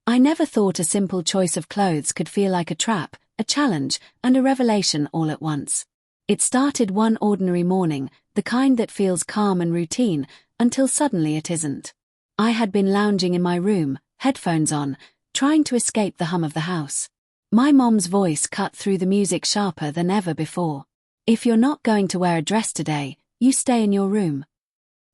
I never thought a simple choice of clothes could feel like a trap, a challenge, and a revelation all at once. It started one ordinary morning, the kind that feels calm and routine, until suddenly it isn't. I had been lounging in my room, headphones on, trying to escape the hum of the house. My mom's voice cut through the music sharper than ever before. "If you're not going to wear a dress today, you stay in your room."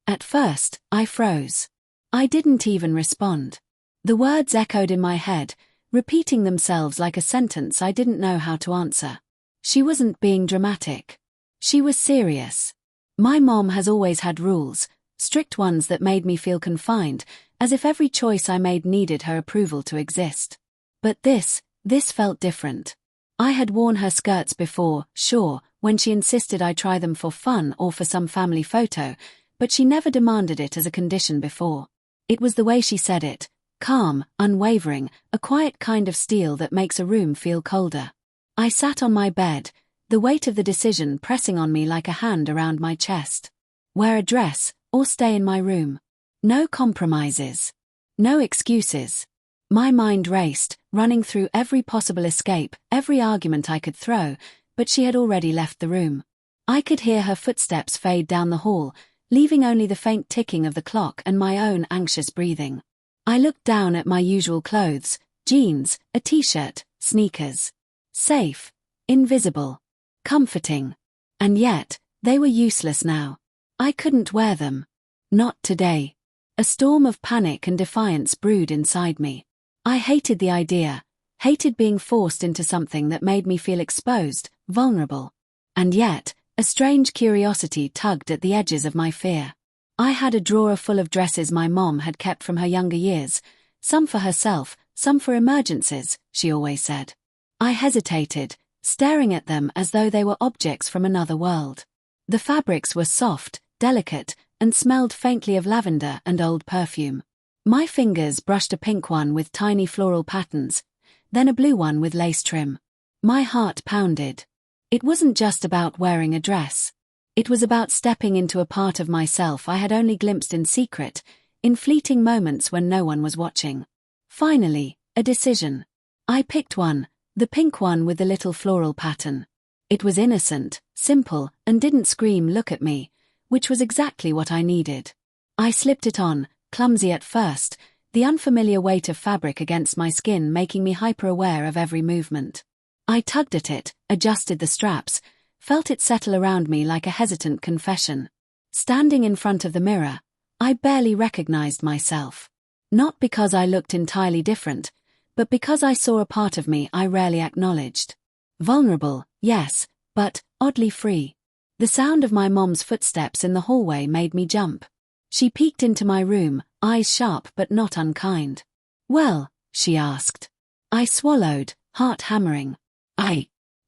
At first, I froze. I didn't even respond. The words echoed in my head, repeating themselves like a sentence I didn't know how to answer. She wasn't being dramatic. She was serious. My mom has always had rules, strict ones that made me feel confined, as if every choice I made needed her approval to exist. But this felt different. I had worn her skirts before, sure, when she insisted I try them for fun or for some family photo, but she never demanded it as a condition before. It was the way she said it, calm, unwavering, a quiet kind of steel that makes a room feel colder. I sat on my bed, the weight of the decision pressing on me like a hand around my chest. Wear a dress, or stay in my room. No compromises. No excuses. My mind raced, running through every possible escape, every argument I could throw, but she had already left the room. I could hear her footsteps fade down the hall, leaving only the faint ticking of the clock and my own anxious breathing. I looked down at my usual clothes, jeans, a t-shirt, sneakers. Safe, invisible, comforting. And yet, they were useless now. I couldn't wear them. Not today. A storm of panic and defiance brewed inside me. I hated the idea, hated being forced into something that made me feel exposed, vulnerable. And yet, a strange curiosity tugged at the edges of my fear. I had a drawer full of dresses my mom had kept from her younger years, some for herself, some for emergencies, she always said. I hesitated, staring at them as though they were objects from another world. The fabrics were soft, delicate, and smelled faintly of lavender and old perfume. My fingers brushed a pink one with tiny floral patterns, then a blue one with lace trim. My heart pounded. It wasn't just about wearing a dress. It was about stepping into a part of myself I had only glimpsed in secret, in fleeting moments when no one was watching. Finally, a decision. I picked one, the pink one with the little floral pattern. It was innocent, simple, and didn't scream "look at me," which was exactly what I needed. I slipped it on, clumsy at first, the unfamiliar weight of fabric against my skin making me hyper-aware of every movement. I tugged at it, adjusted the straps, felt it settle around me like a hesitant confession. Standing in front of the mirror, I barely recognized myself. Not because I looked entirely different, but because I saw a part of me I rarely acknowledged. Vulnerable, yes, but oddly free. The sound of my mom's footsteps in the hallway made me jump. She peeked into my room, eyes sharp but not unkind. "Well?" she asked. I swallowed, heart hammering.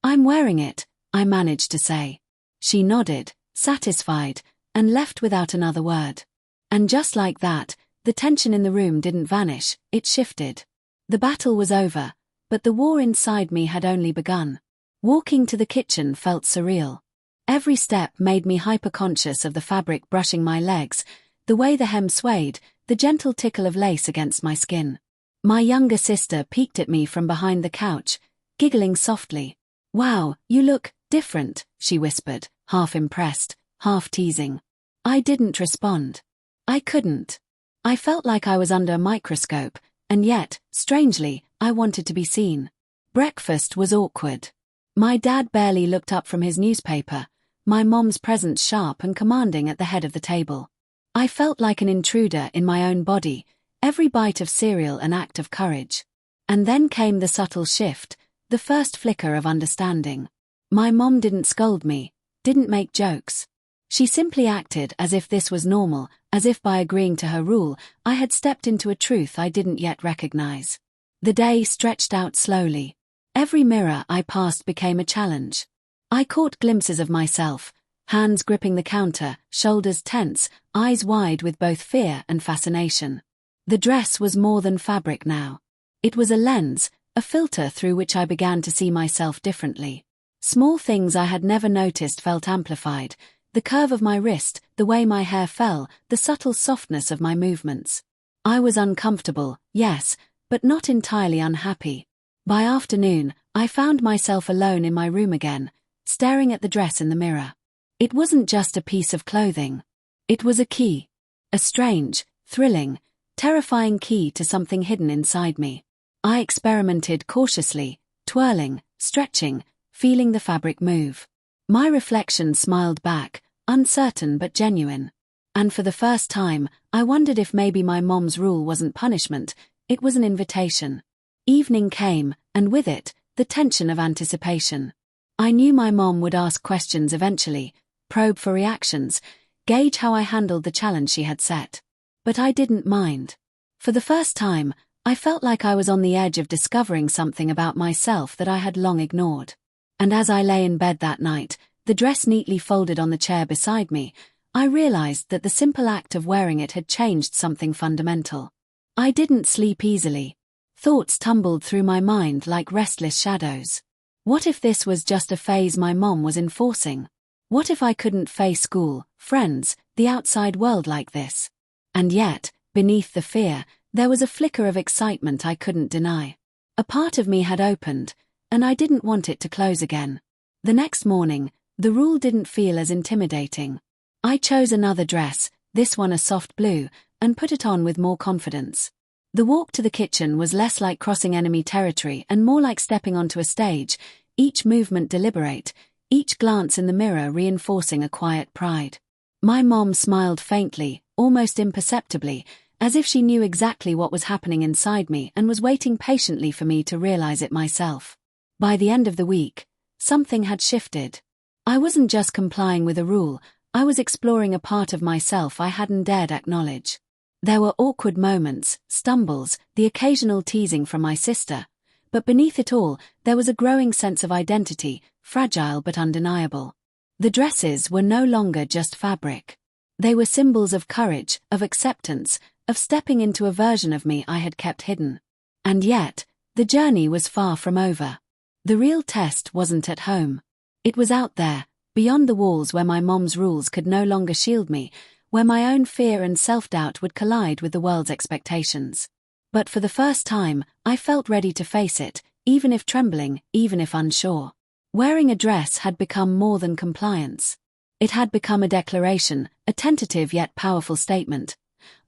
I'm wearing it," I managed to say. She nodded, satisfied, and left without another word. And just like that, the tension in the room didn't vanish, it shifted. The battle was over, but the war inside me had only begun. Walking to the kitchen felt surreal. Every step made me hyper-conscious of the fabric brushing my legs, the way the hem swayed, the gentle tickle of lace against my skin. My younger sister peeked at me from behind the couch, giggling softly. "Wow, you look different," she whispered, half impressed, half teasing. I didn't respond. I couldn't. I felt like I was under a microscope, and yet, strangely, I wanted to be seen. Breakfast was awkward. My dad barely looked up from his newspaper, my mom's presence sharp and commanding at the head of the table. I felt like an intruder in my own body, every bite of cereal an act of courage. And then came the subtle shift, the first flicker of understanding. My mom didn't scold me, didn't make jokes. She simply acted as if this was normal, as if by agreeing to her rule, I had stepped into a truth I didn't yet recognize. The day stretched out slowly. Every mirror I passed became a challenge. I caught glimpses of myself, hands gripping the counter, shoulders tense, eyes wide with both fear and fascination. The dress was more than fabric now. It was a lens, a filter through which I began to see myself differently. Small things I had never noticed felt amplified, the curve of my wrist, the way my hair fell, the subtle softness of my movements. I was uncomfortable, yes, but not entirely unhappy. By afternoon, I found myself alone in my room again, staring at the dress in the mirror. It wasn't just a piece of clothing. It was a key. A strange, thrilling, terrifying key to something hidden inside me. I experimented cautiously, twirling, stretching, feeling the fabric move. My reflection smiled back, uncertain but genuine. And for the first time, I wondered if maybe my mom's rule wasn't punishment, it was an invitation. Evening came, and with it, the tension of anticipation. I knew my mom would ask questions eventually, probe for reactions, gauge how I handled the challenge she had set. But I didn't mind. For the first time, I felt like I was on the edge of discovering something about myself that I had long ignored. And as I lay in bed that night, the dress neatly folded on the chair beside me, I realized that the simple act of wearing it had changed something fundamental. I didn't sleep easily. Thoughts tumbled through my mind like restless shadows. What if this was just a phase my mom was enforcing? What if I couldn't face school, friends, the outside world like this? And yet, beneath the fear, there was a flicker of excitement I couldn't deny. A part of me had opened, and I didn't want it to close again. The next morning, the rule didn't feel as intimidating. I chose another dress, this one a soft blue, and put it on with more confidence. The walk to the kitchen was less like crossing enemy territory and more like stepping onto a stage, each movement deliberate, each glance in the mirror reinforcing a quiet pride. My mom smiled faintly, almost imperceptibly, as if she knew exactly what was happening inside me and was waiting patiently for me to realize it myself. By the end of the week, something had shifted. I wasn't just complying with a rule, I was exploring a part of myself I hadn't dared acknowledge. There were awkward moments, stumbles, the occasional teasing from my sister, but beneath it all, there was a growing sense of identity, fragile but undeniable. The dresses were no longer just fabric. They were symbols of courage, of acceptance, of stepping into a version of me I had kept hidden. And yet, the journey was far from over. The real test wasn't at home. It was out there, beyond the walls where my mom's rules could no longer shield me, where my own fear and self-doubt would collide with the world's expectations. But for the first time, I felt ready to face it, even if trembling, even if unsure. Wearing a dress had become more than compliance. It had become a declaration, a tentative yet powerful statement.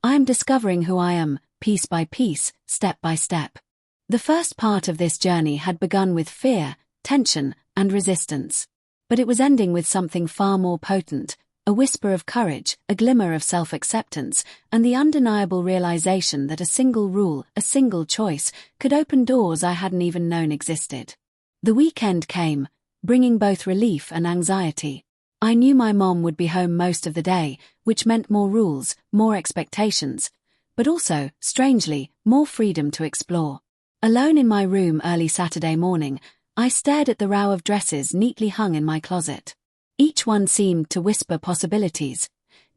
I am discovering who I am, piece by piece, step by step. The first part of this journey had begun with fear, tension, and resistance. But it was ending with something far more potent, a whisper of courage, a glimmer of self-acceptance, and the undeniable realization that a single rule, a single choice, could open doors I hadn't even known existed. The weekend came, bringing both relief and anxiety. I knew my mom would be home most of the day, which meant more rules, more expectations, but also, strangely, more freedom to explore. Alone in my room early Saturday morning, I stared at the row of dresses neatly hung in my closet. Each one seemed to whisper possibilities,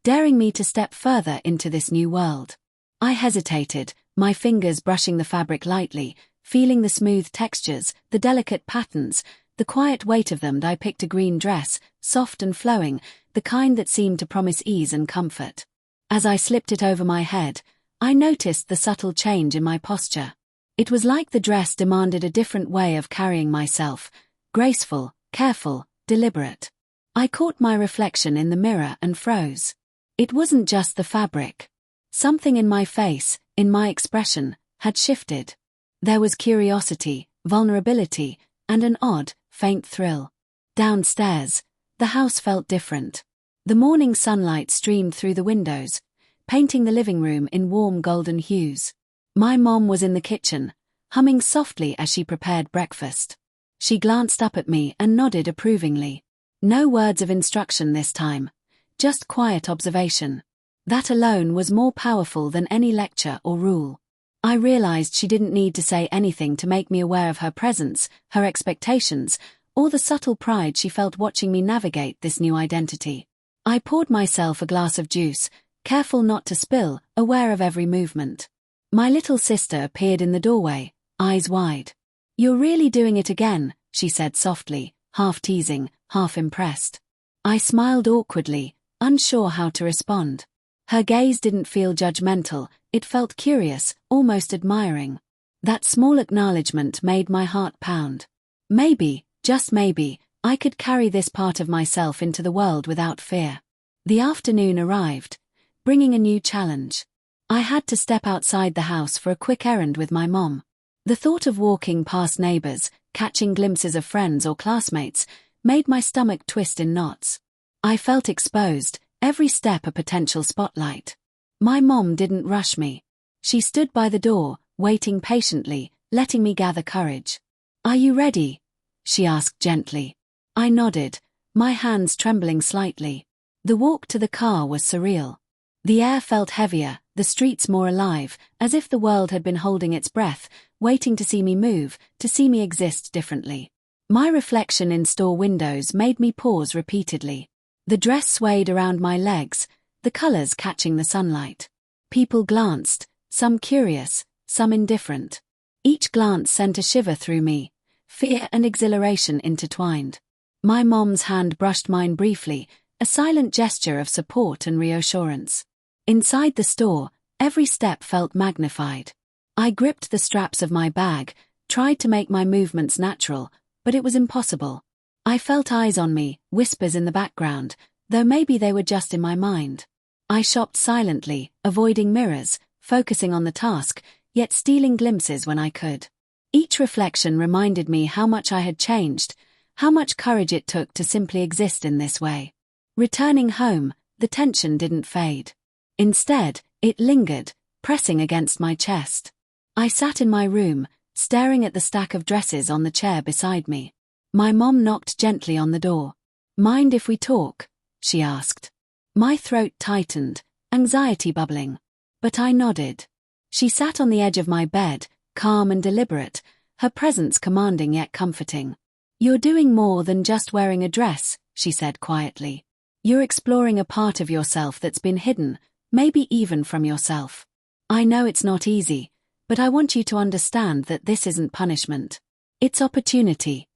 daring me to step further into this new world. I hesitated, my fingers brushing the fabric lightly, feeling the smooth textures, the delicate patterns, the quiet weight of them. I picked a green dress, soft and flowing, the kind that seemed to promise ease and comfort. As I slipped it over my head, I noticed the subtle change in my posture. It was like the dress demanded a different way of carrying myself, graceful, careful, deliberate. I caught my reflection in the mirror and froze. It wasn't just the fabric. Something in my face, in my expression, had shifted. There was curiosity, vulnerability, and an odd, faint thrill. Downstairs, the house felt different. The morning sunlight streamed through the windows, painting the living room in warm golden hues. My mom was in the kitchen, humming softly as she prepared breakfast. She glanced up at me and nodded approvingly. No words of instruction this time, just quiet observation. That alone was more powerful than any lecture or rule. I realized she didn't need to say anything to make me aware of her presence, her expectations, or the subtle pride she felt watching me navigate this new identity. I poured myself a glass of juice, careful not to spill, aware of every movement. My little sister appeared in the doorway, eyes wide. "You're really doing it again," she said softly, half teasing, half impressed. I smiled awkwardly, unsure how to respond. Her gaze didn't feel judgmental, it felt curious, almost admiring. That small acknowledgement made my heart pound. Maybe, just maybe, I could carry this part of myself into the world without fear. The afternoon arrived, bringing a new challenge. I had to step outside the house for a quick errand with my mom. The thought of walking past neighbors, catching glimpses of friends or classmates, made my stomach twist in knots. I felt exposed, every step a potential spotlight. My mom didn't rush me. She stood by the door, waiting patiently, letting me gather courage. "Are you ready?" she asked gently. I nodded, my hands trembling slightly. The walk to the car was surreal. The air felt heavier, the streets more alive, as if the world had been holding its breath, waiting to see me move, to see me exist differently. My reflection in store windows made me pause repeatedly. The dress swayed around my legs, the colors catching the sunlight. People glanced, some curious, some indifferent. Each glance sent a shiver through me, fear and exhilaration intertwined. My mom's hand brushed mine briefly, a silent gesture of support and reassurance. Inside the store, every step felt magnified. I gripped the straps of my bag, tried to make my movements natural, but it was impossible. I felt eyes on me, whispers in the background, though maybe they were just in my mind. I shopped silently, avoiding mirrors, focusing on the task, yet stealing glimpses when I could. Each reflection reminded me how much I had changed, how much courage it took to simply exist in this way. Returning home, the tension didn't fade. Instead, it lingered, pressing against my chest. I sat in my room, staring at the stack of dresses on the chair beside me. My mom knocked gently on the door. "Mind if we talk?" she asked. My throat tightened, anxiety bubbling. But I nodded. She sat on the edge of my bed, calm and deliberate, her presence commanding yet comforting. "You're doing more than just wearing a dress," she said quietly. "You're exploring a part of yourself that's been hidden, maybe even from yourself. I know it's not easy, but I want you to understand that this isn't punishment. It's opportunity."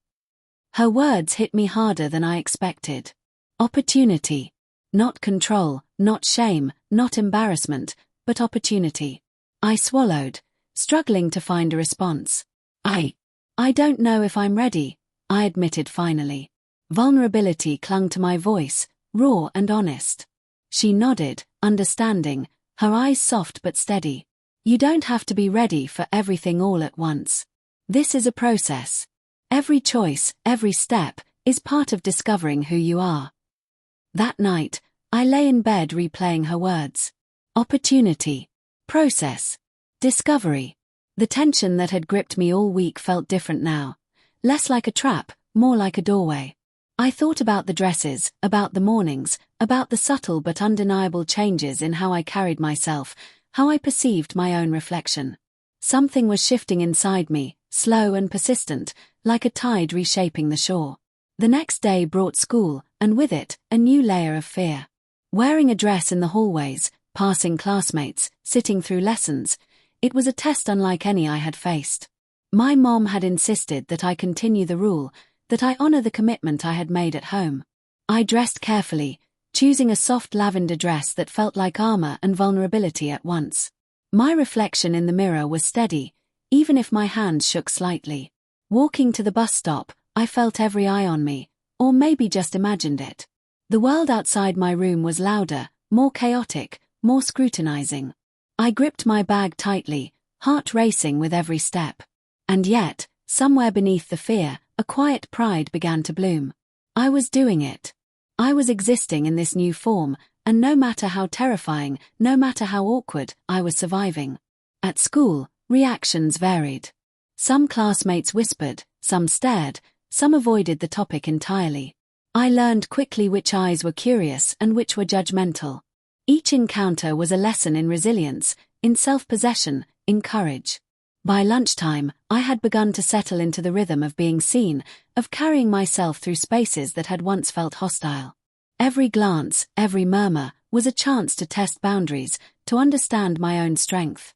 Her words hit me harder than I expected. Opportunity. Not control, not shame, not embarrassment, but opportunity. I swallowed, struggling to find a response. I don't know if I'm ready," I admitted finally. Vulnerability clung to my voice, raw and honest. She nodded, understanding, her eyes soft but steady. "You don't have to be ready for everything all at once. This is a process. Every choice, every step, is part of discovering who you are." That night, I lay in bed replaying her words. Opportunity. Process. Discovery. The tension that had gripped me all week felt different now. Less like a trap, more like a doorway. I thought about the dresses, about the mornings, about the subtle but undeniable changes in how I carried myself, how I perceived my own reflection. Something was shifting inside me, slow and persistent, like a tide reshaping the shore. The next day brought school, and with it, a new layer of fear. Wearing a dress in the hallways, passing classmates, sitting through lessons, it was a test unlike any I had faced. My mom had insisted that I continue the rule, that I honor the commitment I had made at home. I dressed carefully, choosing a soft lavender dress that felt like armor and vulnerability at once. My reflection in the mirror was steady, even if my hands shook slightly. Walking to the bus stop, I felt every eye on me, or maybe just imagined it. The world outside my room was louder, more chaotic, more scrutinizing. I gripped my bag tightly, heart racing with every step. And yet, somewhere beneath the fear, a quiet pride began to bloom. I was doing it. I was existing in this new form, and no matter how terrifying, no matter how awkward, I was surviving. At school, reactions varied. Some classmates whispered, some stared, some avoided the topic entirely. I learned quickly which eyes were curious and which were judgmental. Each encounter was a lesson in resilience, in self-possession, in courage. By lunchtime, I had begun to settle into the rhythm of being seen, of carrying myself through spaces that had once felt hostile. Every glance, every murmur, was a chance to test boundaries, to understand my own strength.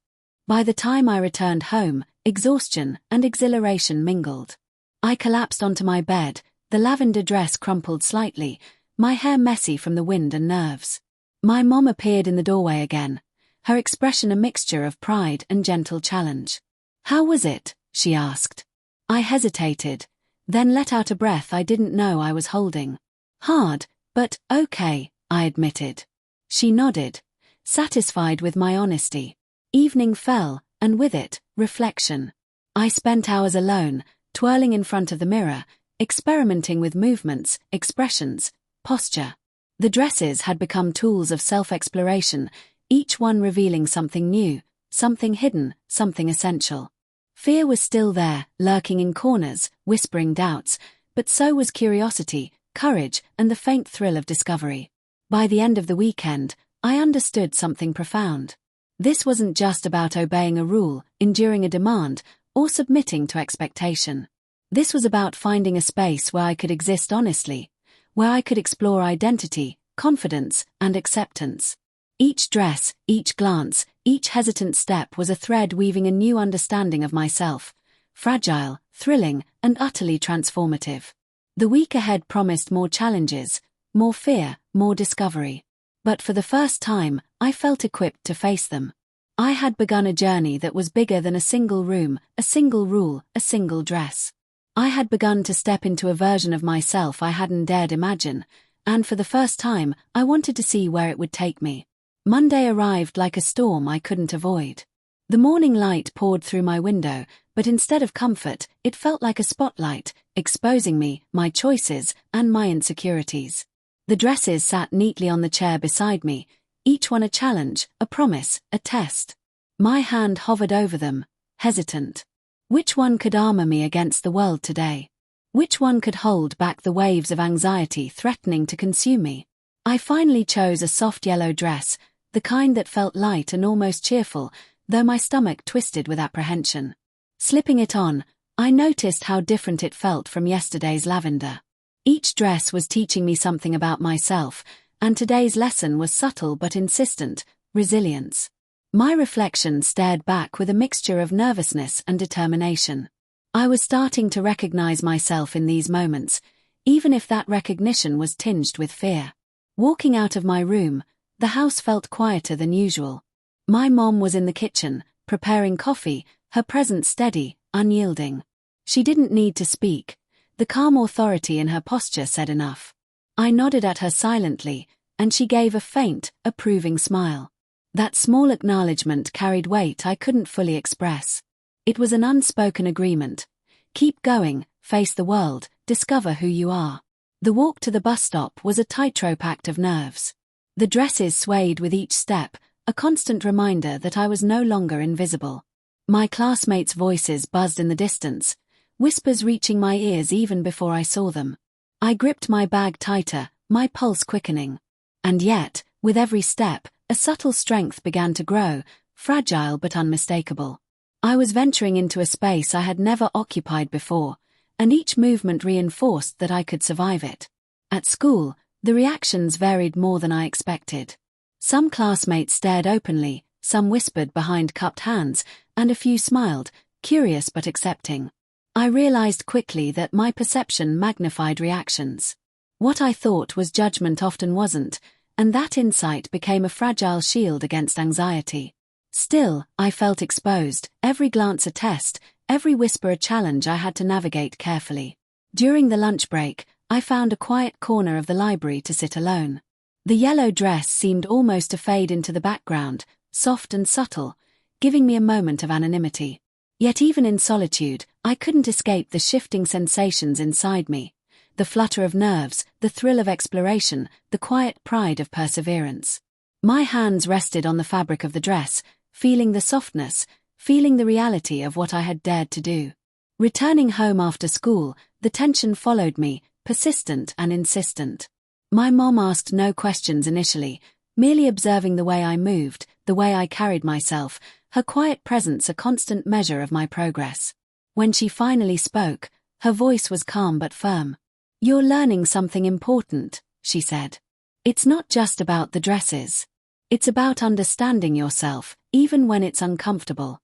By the time I returned home, exhaustion and exhilaration mingled. I collapsed onto my bed, the lavender dress crumpled slightly, my hair messy from the wind and nerves. My mom appeared in the doorway again, her expression a mixture of pride and gentle challenge. "How was it?" she asked. I hesitated, then let out a breath I didn't know I was holding. "Hard, but okay," I admitted. She nodded, satisfied with my honesty. Evening fell, and with it, reflection. I spent hours alone, twirling in front of the mirror, experimenting with movements, expressions, posture. The dresses had become tools of self-exploration, each one revealing something new, something hidden, something essential. Fear was still there, lurking in corners, whispering doubts, but so was curiosity, courage, and the faint thrill of discovery. By the end of the weekend, I understood something profound. This wasn't just about obeying a rule, enduring a demand, or submitting to expectation. This was about finding a space where I could exist honestly, where I could explore identity, confidence, and acceptance. Each dress, each glance, each hesitant step was a thread weaving a new understanding of myself, fragile, thrilling, and utterly transformative. The week ahead promised more challenges, more fear, more discovery. But for the first time, I felt equipped to face them. I had begun a journey that was bigger than a single room, a single rule, a single dress. I had begun to step into a version of myself I hadn't dared imagine, and for the first time, I wanted to see where it would take me. Monday arrived like a storm I couldn't avoid. The morning light poured through my window, but instead of comfort, it felt like a spotlight, exposing me, my choices, and my insecurities. The dresses sat neatly on the chair beside me, each one a challenge, a promise, a test. My hand hovered over them, hesitant. Which one could armor me against the world today? Which one could hold back the waves of anxiety threatening to consume me? I finally chose a soft yellow dress, the kind that felt light and almost cheerful, though my stomach twisted with apprehension. Slipping it on, I noticed how different it felt from yesterday's lavender. Each dress was teaching me something about myself, and today's lesson was subtle but insistent: resilience. My reflection stared back with a mixture of nervousness and determination. I was starting to recognize myself in these moments, even if that recognition was tinged with fear. Walking out of my room, the house felt quieter than usual. My mom was in the kitchen, preparing coffee, her presence steady, unyielding. She didn't need to speak. The calm authority in her posture said enough. I nodded at her silently, and she gave a faint, approving smile. That small acknowledgement carried weight I couldn't fully express. It was an unspoken agreement. Keep going, face the world, discover who you are. The walk to the bus stop was a tightrope act of nerves. The dresses swayed with each step, a constant reminder that I was no longer invisible. My classmates' voices buzzed in the distance, whispers reaching my ears even before I saw them. I gripped my bag tighter, my pulse quickening. And yet, with every step, a subtle strength began to grow, fragile but unmistakable. I was venturing into a space I had never occupied before, and each movement reinforced that I could survive it. At school, the reactions varied more than I expected. Some classmates stared openly, some whispered behind cupped hands, and a few smiled, curious but accepting. I realized quickly that my perception magnified reactions. What I thought was judgment often wasn't, and that insight became a fragile shield against anxiety. Still, I felt exposed, every glance a test, every whisper a challenge I had to navigate carefully. During the lunch break, I found a quiet corner of the library to sit alone. The yellow dress seemed almost to fade into the background, soft and subtle, giving me a moment of anonymity. Yet even in solitude, I couldn't escape the shifting sensations inside me. The flutter of nerves, the thrill of exploration, the quiet pride of perseverance. My hands rested on the fabric of the dress, feeling the softness, feeling the reality of what I had dared to do. Returning home after school, the tension followed me, persistent and insistent. My mom asked no questions initially, merely observing the way I moved, the way I carried myself, her quiet presence a constant measure of my progress. When she finally spoke, her voice was calm but firm. "You're learning something important," she said. "It's not just about the dresses. It's about understanding yourself, even when it's uncomfortable."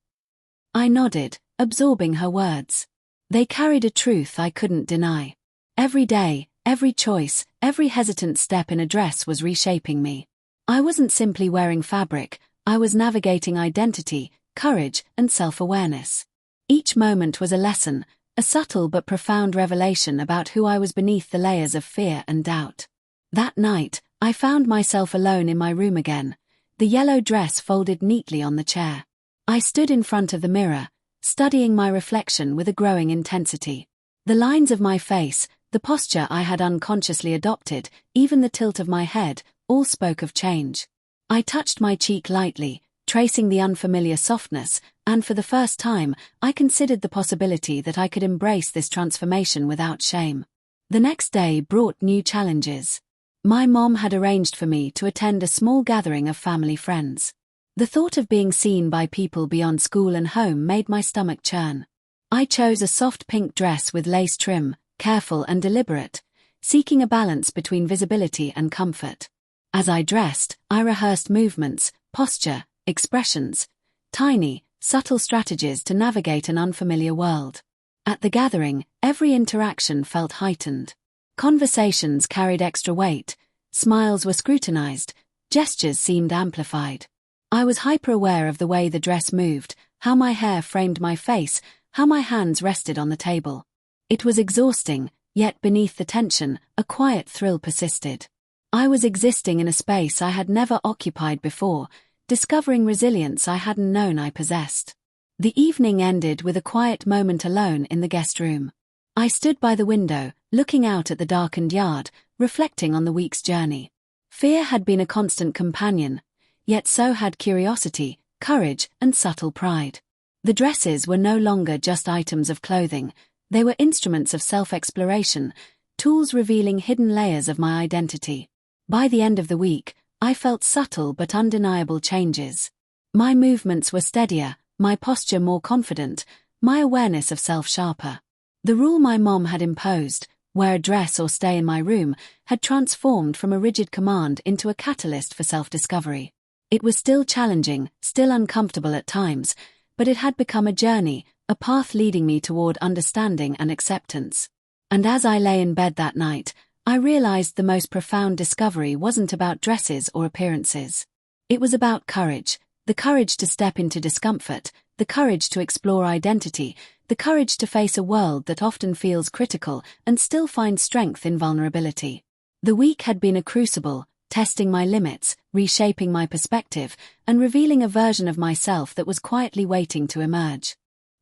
I nodded, absorbing her words. They carried a truth I couldn't deny. Every day, every choice, every hesitant step in a dress was reshaping me. I wasn't simply wearing fabric, I was navigating identity, courage, and self-awareness. Each moment was a lesson, a subtle but profound revelation about who I was beneath the layers of fear and doubt. That night, I found myself alone in my room again, the yellow dress folded neatly on the chair. I stood in front of the mirror, studying my reflection with a growing intensity. The lines of my face, the posture I had unconsciously adopted, even the tilt of my head, all spoke of change. I touched my cheek lightly, tracing the unfamiliar softness, and for the first time, I considered the possibility that I could embrace this transformation without shame. The next day brought new challenges. My mom had arranged for me to attend a small gathering of family friends. The thought of being seen by people beyond school and home made my stomach churn. I chose a soft pink dress with lace trim, careful and deliberate, seeking a balance between visibility and comfort. As I dressed, I rehearsed movements, posture, expressions, tiny, subtle strategies to navigate an unfamiliar world. At the gathering, every interaction felt heightened. Conversations carried extra weight, smiles were scrutinized, gestures seemed amplified. I was hyper-aware of the way the dress moved, how my hair framed my face, how my hands rested on the table. It was exhausting, yet beneath the tension, a quiet thrill persisted. I was existing in a space I had never occupied before, discovering resilience I hadn't known I possessed. The evening ended with a quiet moment alone in the guest room. I stood by the window, looking out at the darkened yard, reflecting on the week's journey. Fear had been a constant companion, yet so had curiosity, courage, and subtle pride. The dresses were no longer just items of clothing, they were instruments of self-exploration, tools revealing hidden layers of my identity. By the end of the week, I felt subtle but undeniable changes. My movements were steadier, my posture more confident, my awareness of self sharper. The rule my mom had imposed, wear a dress or stay in my room, had transformed from a rigid command into a catalyst for self-discovery. It was still challenging, still uncomfortable at times, but it had become a journey, a path leading me toward understanding and acceptance. And as I lay in bed that night, I realized the most profound discovery wasn't about dresses or appearances. It was about courage, the courage to step into discomfort, the courage to explore identity, the courage to face a world that often feels critical and still find strength in vulnerability. The week had been a crucible, testing my limits, reshaping my perspective, and revealing a version of myself that was quietly waiting to emerge.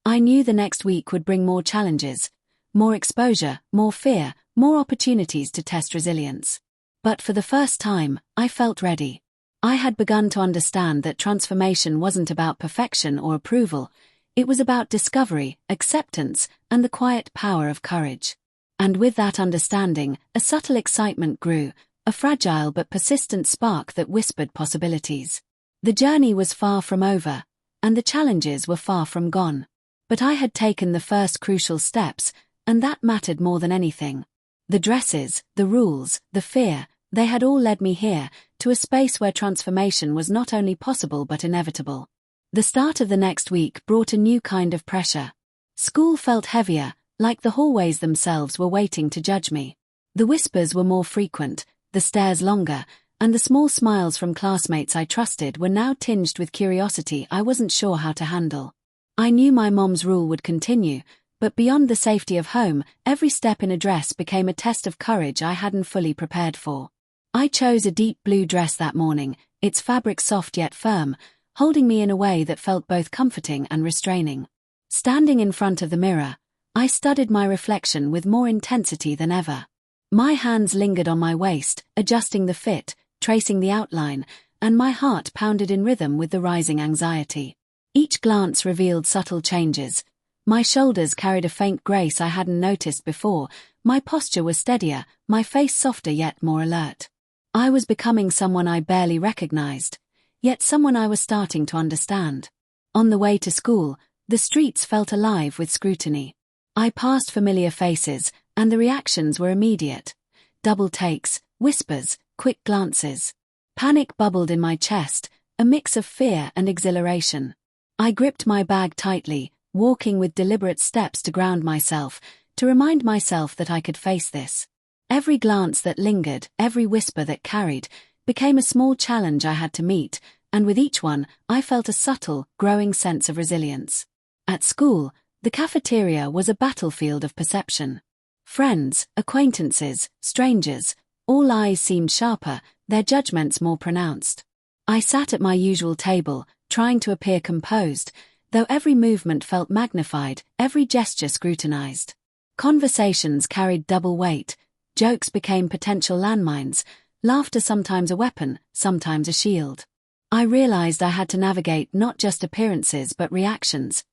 I knew the next week would bring more challenges, more exposure, more fear, more opportunities to test resilience. But for the first time, I felt ready. I had begun to understand that transformation wasn't about perfection or approval, it was about discovery, acceptance, and the quiet power of courage. And with that understanding, a subtle excitement grew, a fragile but persistent spark that whispered possibilities. The journey was far from over, and the challenges were far from gone. But I had taken the first crucial steps, and that mattered more than anything. The dresses, the rules, the fear, they had all led me here, to a space where transformation was not only possible but inevitable. The start of the next week brought a new kind of pressure. School felt heavier, like the hallways themselves were waiting to judge me. The whispers were more frequent, the stares longer, and the small smiles from classmates I trusted were now tinged with curiosity I wasn't sure how to handle. I knew my mom's rule would continue, but beyond the safety of home, every step in a dress became a test of courage I hadn't fully prepared for. I chose a deep blue dress that morning, its fabric soft yet firm, holding me in a way that felt both comforting and restraining. Standing in front of the mirror, I studied my reflection with more intensity than ever. My hands lingered on my waist, adjusting the fit, tracing the outline, and my heart pounded in rhythm with the rising anxiety. Each glance revealed subtle changes. My shoulders carried a faint grace I hadn't noticed before, my posture was steadier, my face softer yet more alert. I was becoming someone I barely recognized, yet someone I was starting to understand. On the way to school, the streets felt alive with scrutiny. I passed familiar faces, and the reactions were immediate. Double takes, whispers, quick glances. Panic bubbled in my chest, a mix of fear and exhilaration. I gripped my bag tightly, walking with deliberate steps to ground myself, to remind myself that I could face this. Every glance that lingered, every whisper that carried, became a small challenge I had to meet, and with each one, I felt a subtle, growing sense of resilience. At school, The cafeteria was a battlefield of perception. Friends, acquaintances, strangers, all eyes seemed sharper, their judgments more pronounced. I sat at my usual table, trying to appear composed, though every movement felt magnified, every gesture scrutinized. Conversations carried double weight, jokes became potential landmines, laughter sometimes a weapon, sometimes a shield. I realized I had to navigate not just appearances but reactions,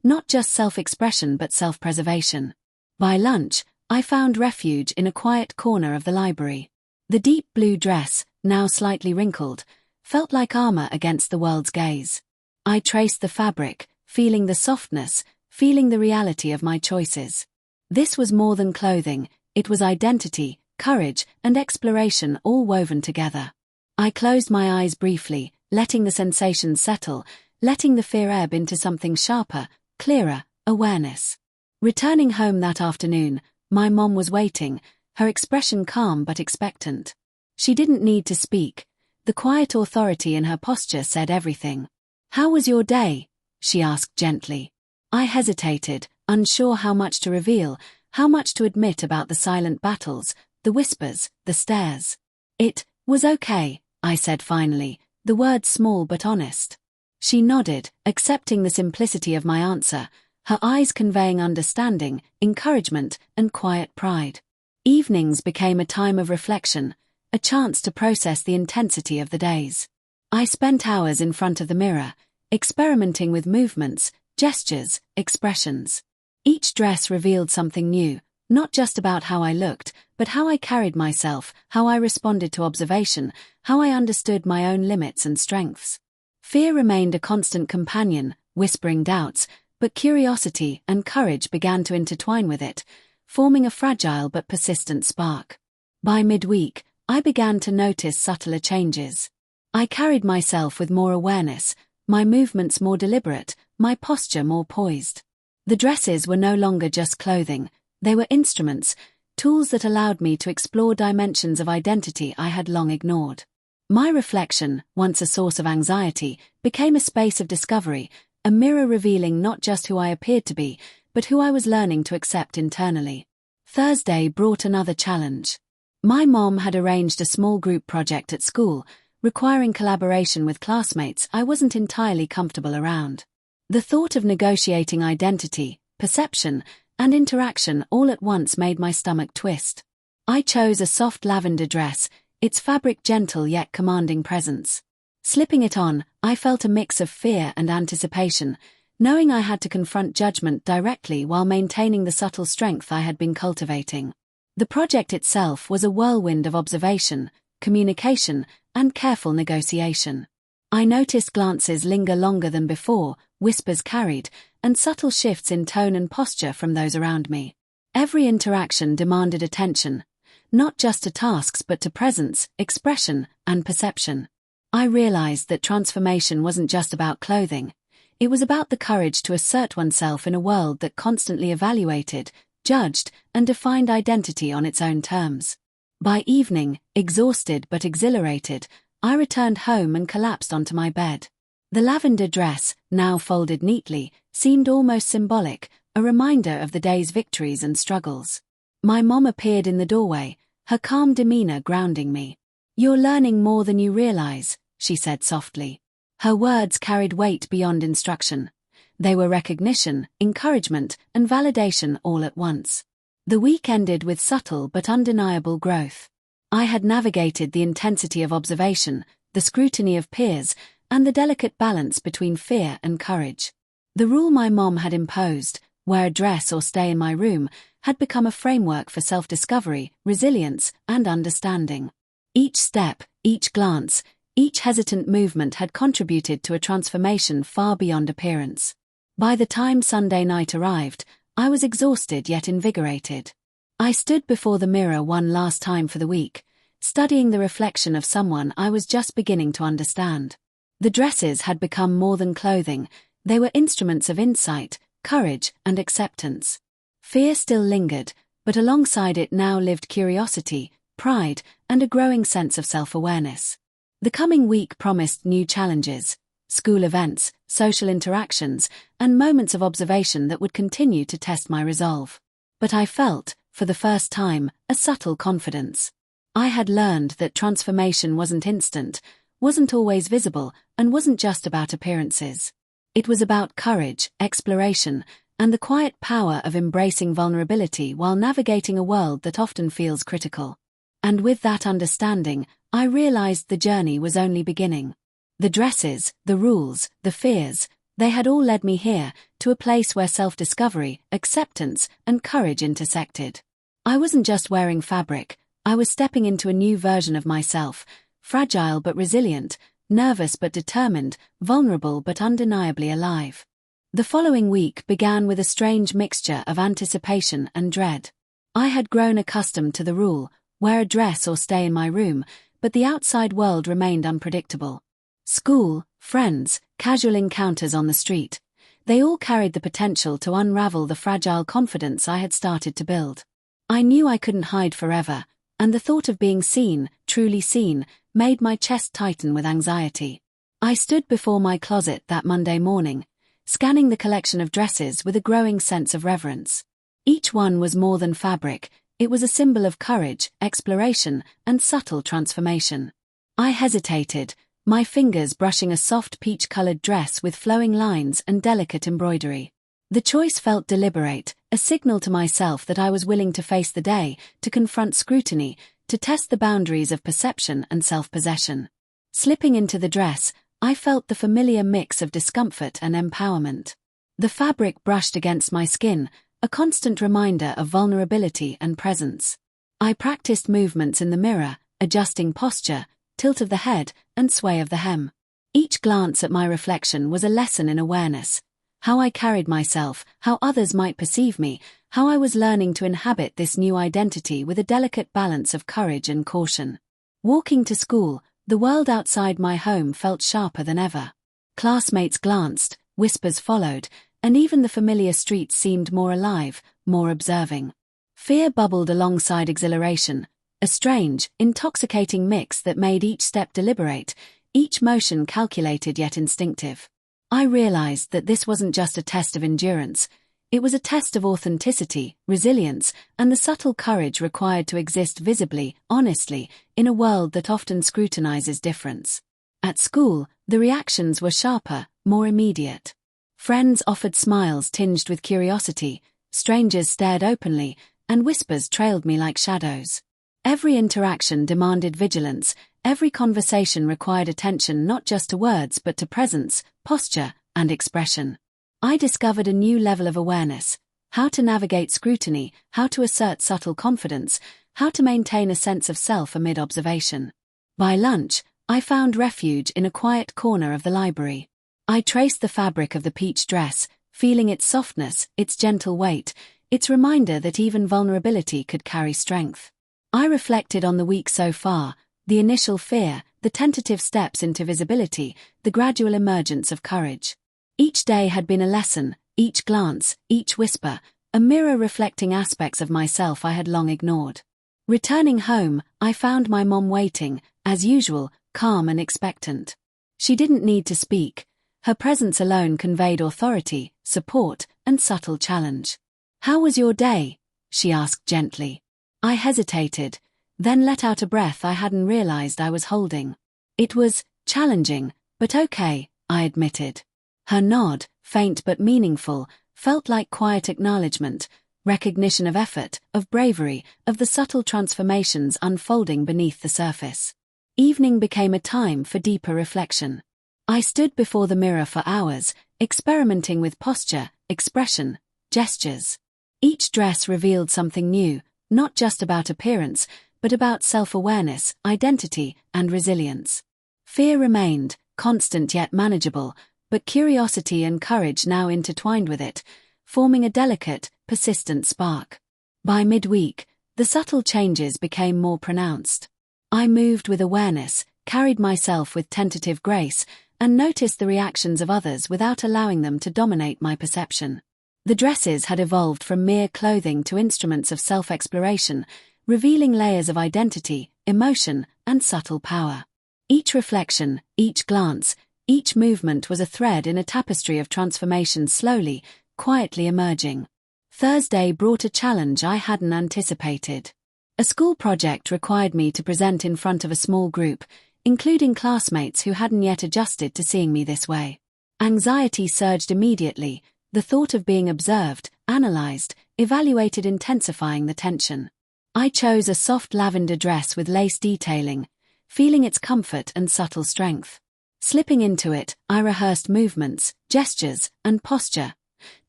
not just self-expression but self-preservation. By lunch, I found refuge in a quiet corner of the library. The deep blue dress, now slightly wrinkled, felt like armor against the world's gaze. I traced the fabric, feeling the softness, feeling the reality of my choices. This was more than clothing, it was identity, courage, and exploration all woven together. I closed my eyes briefly, letting the sensations settle, letting the fear ebb into something sharper, clearer, awareness. Returning home that afternoon, my mom was waiting, her expression calm but expectant. She didn't need to speak. The quiet authority in her posture said everything. "How was your day?" she asked gently. I hesitated, unsure how much to reveal, how much to admit about the silent battles, the whispers, the stares. "It was okay," I said finally, the words small but honest. She nodded, accepting the simplicity of my answer, her eyes conveying understanding, encouragement, and quiet pride. Evenings became a time of reflection, a chance to process the intensity of the days. I spent hours in front of the mirror, experimenting with movements, gestures, expressions. Each dress revealed something new, not just about how I looked, but how I carried myself, how I responded to observation, how I understood my own limits and strengths. Fear remained a constant companion, whispering doubts, but curiosity and courage began to intertwine with it, forming a fragile but persistent spark. By midweek, I began to notice subtler changes. I carried myself with more awareness, my movements more deliberate, my posture more poised. The dresses were no longer just clothing, they were instruments, tools that allowed me to explore dimensions of identity I had long ignored. My reflection, once a source of anxiety, became a space of discovery, a mirror revealing not just who I appeared to be, but who I was learning to accept internally. Thursday brought another challenge. My mom had arranged a small group project at school, requiring collaboration with classmates I wasn't entirely comfortable around. The thought of negotiating identity, perception, and interaction all at once made my stomach twist. I chose a soft lavender dress, its fabric gentle yet commanding presence. Slipping it on, I felt a mix of fear and anticipation, knowing I had to confront judgment directly while maintaining the subtle strength I had been cultivating. The project itself was a whirlwind of observation, communication, and careful negotiation. I noticed glances linger longer than before, whispers carried, and subtle shifts in tone and posture from those around me. Every interaction demanded attention, not just to tasks but to presence, expression, and perception. I realized that transformation wasn't just about clothing. It was about the courage to assert oneself in a world that constantly evaluated, judged, and defined identity on its own terms. By evening, exhausted but exhilarated, I returned home and collapsed onto my bed. The lavender dress, now folded neatly, seemed almost symbolic, a reminder of the day's victories and struggles. My mom appeared in the doorway, her calm demeanor grounding me. "You're learning more than you realize," she said softly. Her words carried weight beyond instruction. They were recognition, encouragement, and validation all at once. The week ended with subtle but undeniable growth. I had navigated the intensity of observation, the scrutiny of peers, and the delicate balance between fear and courage. The rule my mom had imposed, wear a dress or stay in my room, had become a framework for self-discovery, resilience, and understanding. Each step, each glance, each hesitant movement had contributed to a transformation far beyond appearance. By the time Sunday night arrived, I was exhausted yet invigorated. I stood before the mirror one last time for the week, studying the reflection of someone I was just beginning to understand. The dresses had become more than clothing, they were instruments of insight, courage, and acceptance. Fear still lingered, but alongside it now lived curiosity, pride, and a growing sense of self-awareness. The coming week promised new challenges. school events, social interactions, and moments of observation that would continue to test my resolve. But I felt, for the first time, a subtle confidence. I had learned that transformation wasn't instant, wasn't always visible, and wasn't just about appearances. It was about courage, exploration, and the quiet power of embracing vulnerability while navigating a world that often feels critical. And with that understanding, I realized the journey was only beginning. The dresses, the rules, the fears, they had all led me here, to a place where self-discovery, acceptance, and courage intersected. I wasn't just wearing fabric, I was stepping into a new version of myself, fragile but resilient, nervous but determined, vulnerable but undeniably alive. The following week began with a strange mixture of anticipation and dread. I had grown accustomed to the rule, wear a dress or stay in my room, but the outside world remained unpredictable. School, friends, casual encounters on the street, they all carried the potential to unravel the fragile confidence I had started to build. I knew I couldn't hide forever, and the thought of being seen, truly seen, made my chest tighten with anxiety. I stood before my closet that Monday morning, scanning the collection of dresses with a growing sense of reverence. Each one was more than fabric, it was a symbol of courage, exploration, and subtle transformation. I hesitated, my fingers brushing a soft peach-colored dress with flowing lines and delicate embroidery. The choice felt deliberate, a signal to myself that I was willing to face the day, to confront scrutiny, to test the boundaries of perception and self-possession. Slipping into the dress, I felt the familiar mix of discomfort and empowerment. The fabric brushed against my skin, a constant reminder of vulnerability and presence. I practiced movements in the mirror, adjusting posture, tilt of the head, and sway of the hem. Each glance at my reflection was a lesson in awareness. How I carried myself, how others might perceive me, how I was learning to inhabit this new identity with a delicate balance of courage and caution. Walking to school, the world outside my home felt sharper than ever. Classmates glanced, whispers followed, and even the familiar streets seemed more alive, more observing. Fear bubbled alongside exhilaration, a strange, intoxicating mix that made each step deliberate, each motion calculated yet instinctive. I realized that this wasn't just a test of endurance, it was a test of authenticity, resilience, and the subtle courage required to exist visibly, honestly, in a world that often scrutinizes difference. At school, the reactions were sharper, more immediate. Friends offered smiles tinged with curiosity, strangers stared openly, and whispers trailed me like shadows. Every interaction demanded vigilance, every conversation required attention not just to words but to presence, posture, and expression. I discovered a new level of awareness, how to navigate scrutiny, how to assert subtle confidence, how to maintain a sense of self amid observation. By lunch, I found refuge in a quiet corner of the library. I traced the fabric of the peach dress, feeling its softness, its gentle weight, its reminder that even vulnerability could carry strength. I reflected on the week so far, the initial fear, the tentative steps into visibility, the gradual emergence of courage. Each day had been a lesson, each glance, each whisper, a mirror reflecting aspects of myself I had long ignored. Returning home, I found my mom waiting, as usual, calm and expectant. She didn't need to speak. Her presence alone conveyed authority, support, and subtle challenge. "How was your day?" she asked gently. I hesitated, then let out a breath I hadn't realized I was holding. "It was challenging, but okay," I admitted. Her nod, faint but meaningful, felt like quiet acknowledgement, recognition of effort, of bravery, of the subtle transformations unfolding beneath the surface. Evening became a time for deeper reflection. I stood before the mirror for hours, experimenting with posture, expression, gestures. Each dress revealed something new, not just about appearance, but about self-awareness, identity, and resilience. Fear remained, constant yet manageable, but curiosity and courage now intertwined with it, forming a delicate, persistent spark. By midweek, the subtle changes became more pronounced. I moved with awareness, carried myself with tentative grace, and noticed the reactions of others without allowing them to dominate my perception. The dresses had evolved from mere clothing to instruments of self-exploration, revealing layers of identity, emotion, and subtle power. Each reflection, each glance, Each movement was a thread in a tapestry of transformation slowly, quietly emerging. Thursday brought a challenge I hadn't anticipated. A school project required me to present in front of a small group, including classmates who hadn't yet adjusted to seeing me this way. Anxiety surged immediately, the thought of being observed, analyzed, evaluated intensifying the tension. I chose a soft lavender dress with lace detailing, feeling its comfort and subtle strength. Slipping into it, I rehearsed movements, gestures, and posture.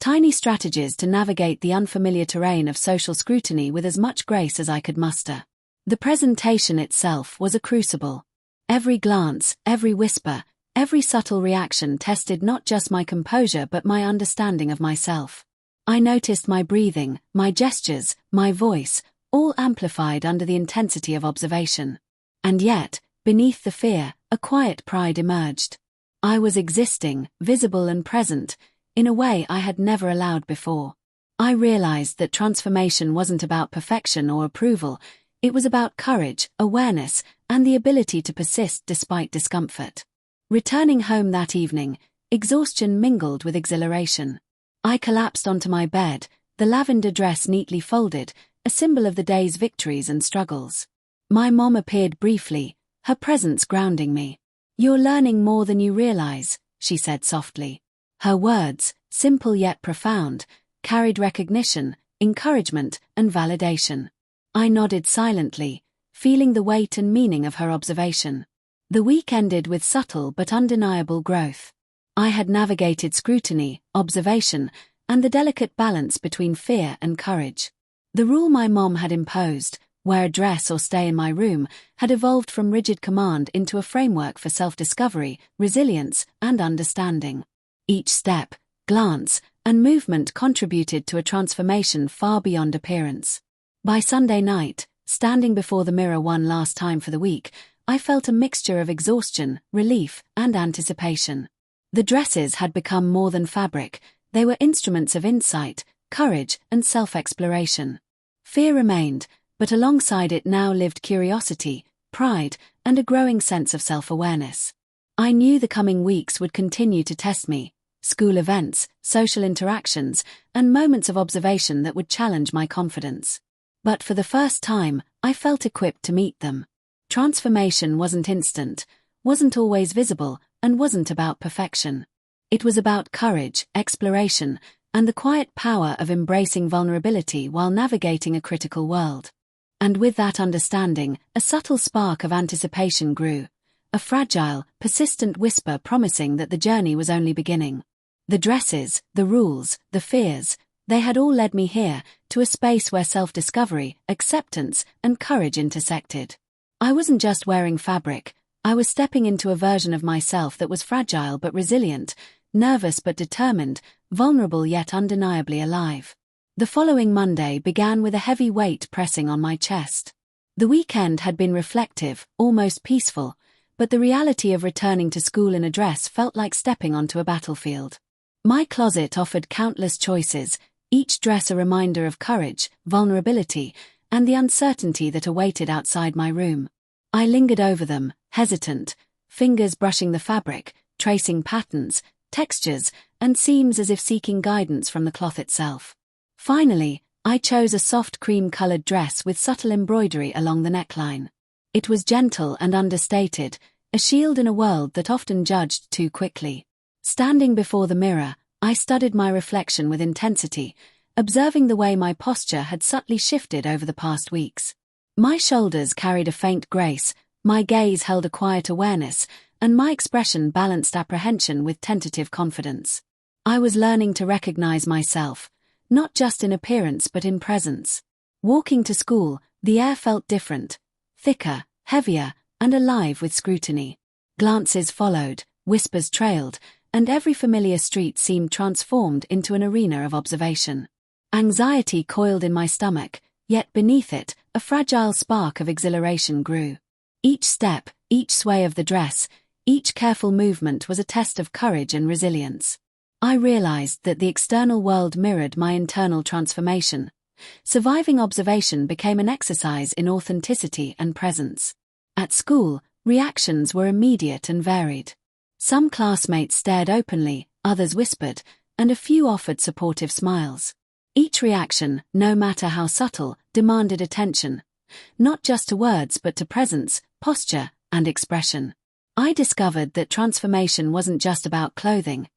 Tiny strategies to navigate the unfamiliar terrain of social scrutiny with as much grace as I could muster. The presentation itself was a crucible. Every glance, every whisper, every subtle reaction tested not just my composure but my understanding of myself. I noticed my breathing, my gestures, my voice, all amplified under the intensity of observation. And yet, beneath the fear, a quiet pride emerged. I was existing, visible and present, in a way I had never allowed before. I realized that transformation wasn't about perfection or approval, it was about courage, awareness, and the ability to persist despite discomfort. Returning home that evening, exhaustion mingled with exhilaration. I collapsed onto my bed, the lavender dress neatly folded, a symbol of the day's victories and struggles. My mom appeared briefly, her presence grounding me. "You're learning more than you realize," she said softly. Her words, simple yet profound, carried recognition, encouragement, and validation. I nodded silently, feeling the weight and meaning of her observation. The week ended with subtle but undeniable growth. I had navigated scrutiny, observation, and the delicate balance between fear and courage. The rule my mom had imposed, wear a dress or stay in my room, had evolved from rigid command into a framework for self-discovery, resilience, and understanding. Each step, glance, and movement contributed to a transformation far beyond appearance. By Sunday night, standing before the mirror one last time for the week, I felt a mixture of exhaustion, relief, and anticipation. The dresses had become more than fabric, they were instruments of insight, courage, and self-exploration. Fear remained, but alongside it now lived curiosity, pride, and a growing sense of self-awareness. I knew the coming weeks would continue to test me. School events, social interactions, and moments of observation that would challenge my confidence. But for the first time, I felt equipped to meet them. Transformation wasn't instant, wasn't always visible, and wasn't about perfection. It was about courage, exploration, and the quiet power of embracing vulnerability while navigating a critical world. And with that understanding, a subtle spark of anticipation grew, a fragile, persistent whisper promising that the journey was only beginning. The dresses, the rules, the fears, they had all led me here, to a space where self-discovery, acceptance, and courage intersected. I wasn't just wearing fabric, I was stepping into a version of myself that was fragile but resilient, nervous but determined, vulnerable yet undeniably alive. The following Monday began with a heavy weight pressing on my chest. The weekend had been reflective, almost peaceful, but the reality of returning to school in a dress felt like stepping onto a battlefield. My closet offered countless choices, each dress a reminder of courage, vulnerability, and the uncertainty that awaited outside my room. I lingered over them, hesitant, fingers brushing the fabric, tracing patterns, textures, and seams as if seeking guidance from the cloth itself. Finally, I chose a soft cream-colored dress with subtle embroidery along the neckline. It was gentle and understated, a shield in a world that often judged too quickly. Standing before the mirror, I studied my reflection with intensity, observing the way my posture had subtly shifted over the past weeks. My shoulders carried a faint grace, my gaze held a quiet awareness, and my expression balanced apprehension with tentative confidence. I was learning to recognize myself, not just in appearance but in presence. Walking to school, the air felt different, thicker, heavier, and alive with scrutiny. Glances followed, whispers trailed, and every familiar street seemed transformed into an arena of observation. Anxiety coiled in my stomach, yet beneath it, a fragile spark of exhilaration grew. Each step, each sway of the dress, each careful movement was a test of courage and resilience. I realized that the external world mirrored my internal transformation. Surviving observation became an exercise in authenticity and presence. At school, reactions were immediate and varied. Some classmates stared openly, others whispered, and a few offered supportive smiles. Each reaction, no matter how subtle, demanded attention, not just to words but to presence, posture, and expression. I discovered that transformation wasn't just about clothing.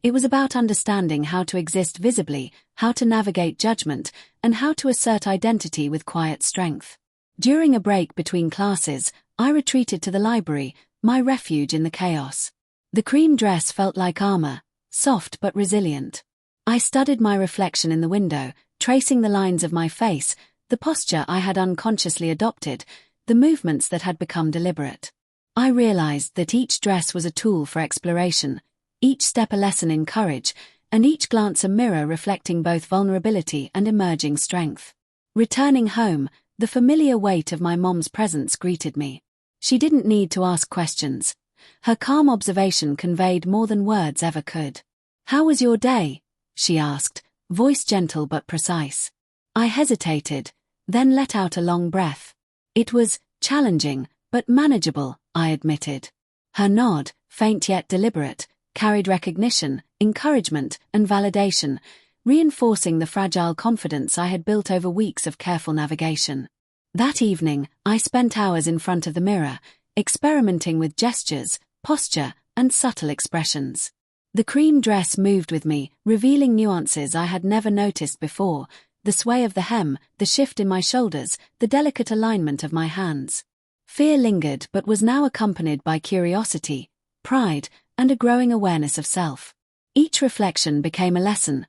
It was about understanding how to exist visibly, how to navigate judgment, and how to assert identity with quiet strength. During a break between classes, I retreated to the library, my refuge in the chaos. The cream dress felt like armor, soft but resilient. I studied my reflection in the window, tracing the lines of my face, the posture I had unconsciously adopted, the movements that had become deliberate. I realized that each dress was a tool for exploration, each step a lesson in courage, and each glance a mirror reflecting both vulnerability and emerging strength. Returning home, the familiar weight of my mom's presence greeted me. She didn't need to ask questions. Her calm observation conveyed more than words ever could. "How was your day?" she asked, voice gentle but precise. I hesitated, then let out a long breath. "It was challenging, but manageable," I admitted. Her nod, faint yet deliberate, carried recognition, encouragement, and validation, reinforcing the fragile confidence I had built over weeks of careful navigation. That evening, I spent hours in front of the mirror, experimenting with gestures, posture, and subtle expressions. The cream dress moved with me, revealing nuances I had never noticed before, the sway of the hem, the shift in my shoulders, the delicate alignment of my hands. Fear lingered but was now accompanied by curiosity, pride, and a growing awareness of self. Each reflection became a lesson,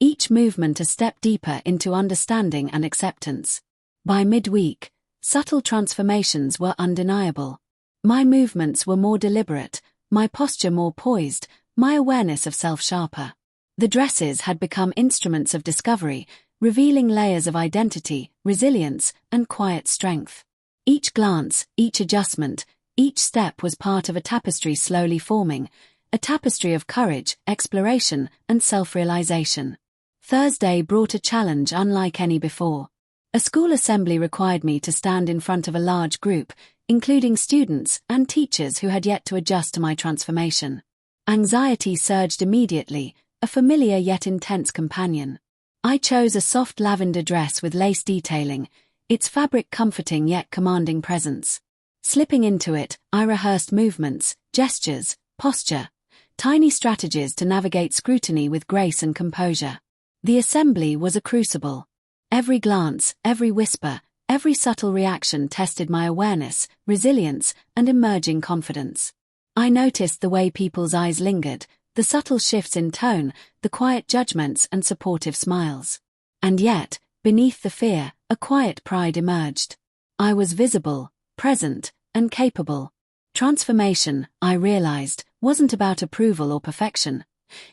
each movement a step deeper into understanding and acceptance. By midweek, subtle transformations were undeniable. My movements were more deliberate, my posture more poised, my awareness of self sharper. The dresses had become instruments of discovery, revealing layers of identity, resilience, and quiet strength. Each glance, each adjustment, each step was part of a tapestry slowly forming, a tapestry of courage, exploration, and self-realization. Thursday brought a challenge unlike any before. A school assembly required me to stand in front of a large group, including students and teachers who had yet to adjust to my transformation. Anxiety surged immediately, a familiar yet intense companion. I chose a soft lavender dress with lace detailing, its fabric comforting yet commanding presence. Slipping into it, I rehearsed movements, gestures, posture, tiny strategies to navigate scrutiny with grace and composure. The assembly was a crucible. Every glance, every whisper, every subtle reaction tested my awareness, resilience, and emerging confidence. I noticed the way people's eyes lingered, the subtle shifts in tone, the quiet judgments and supportive smiles. And yet, beneath the fear, a quiet pride emerged. I was visible, present, and capable. Transformation, I realized, wasn't about approval or perfection.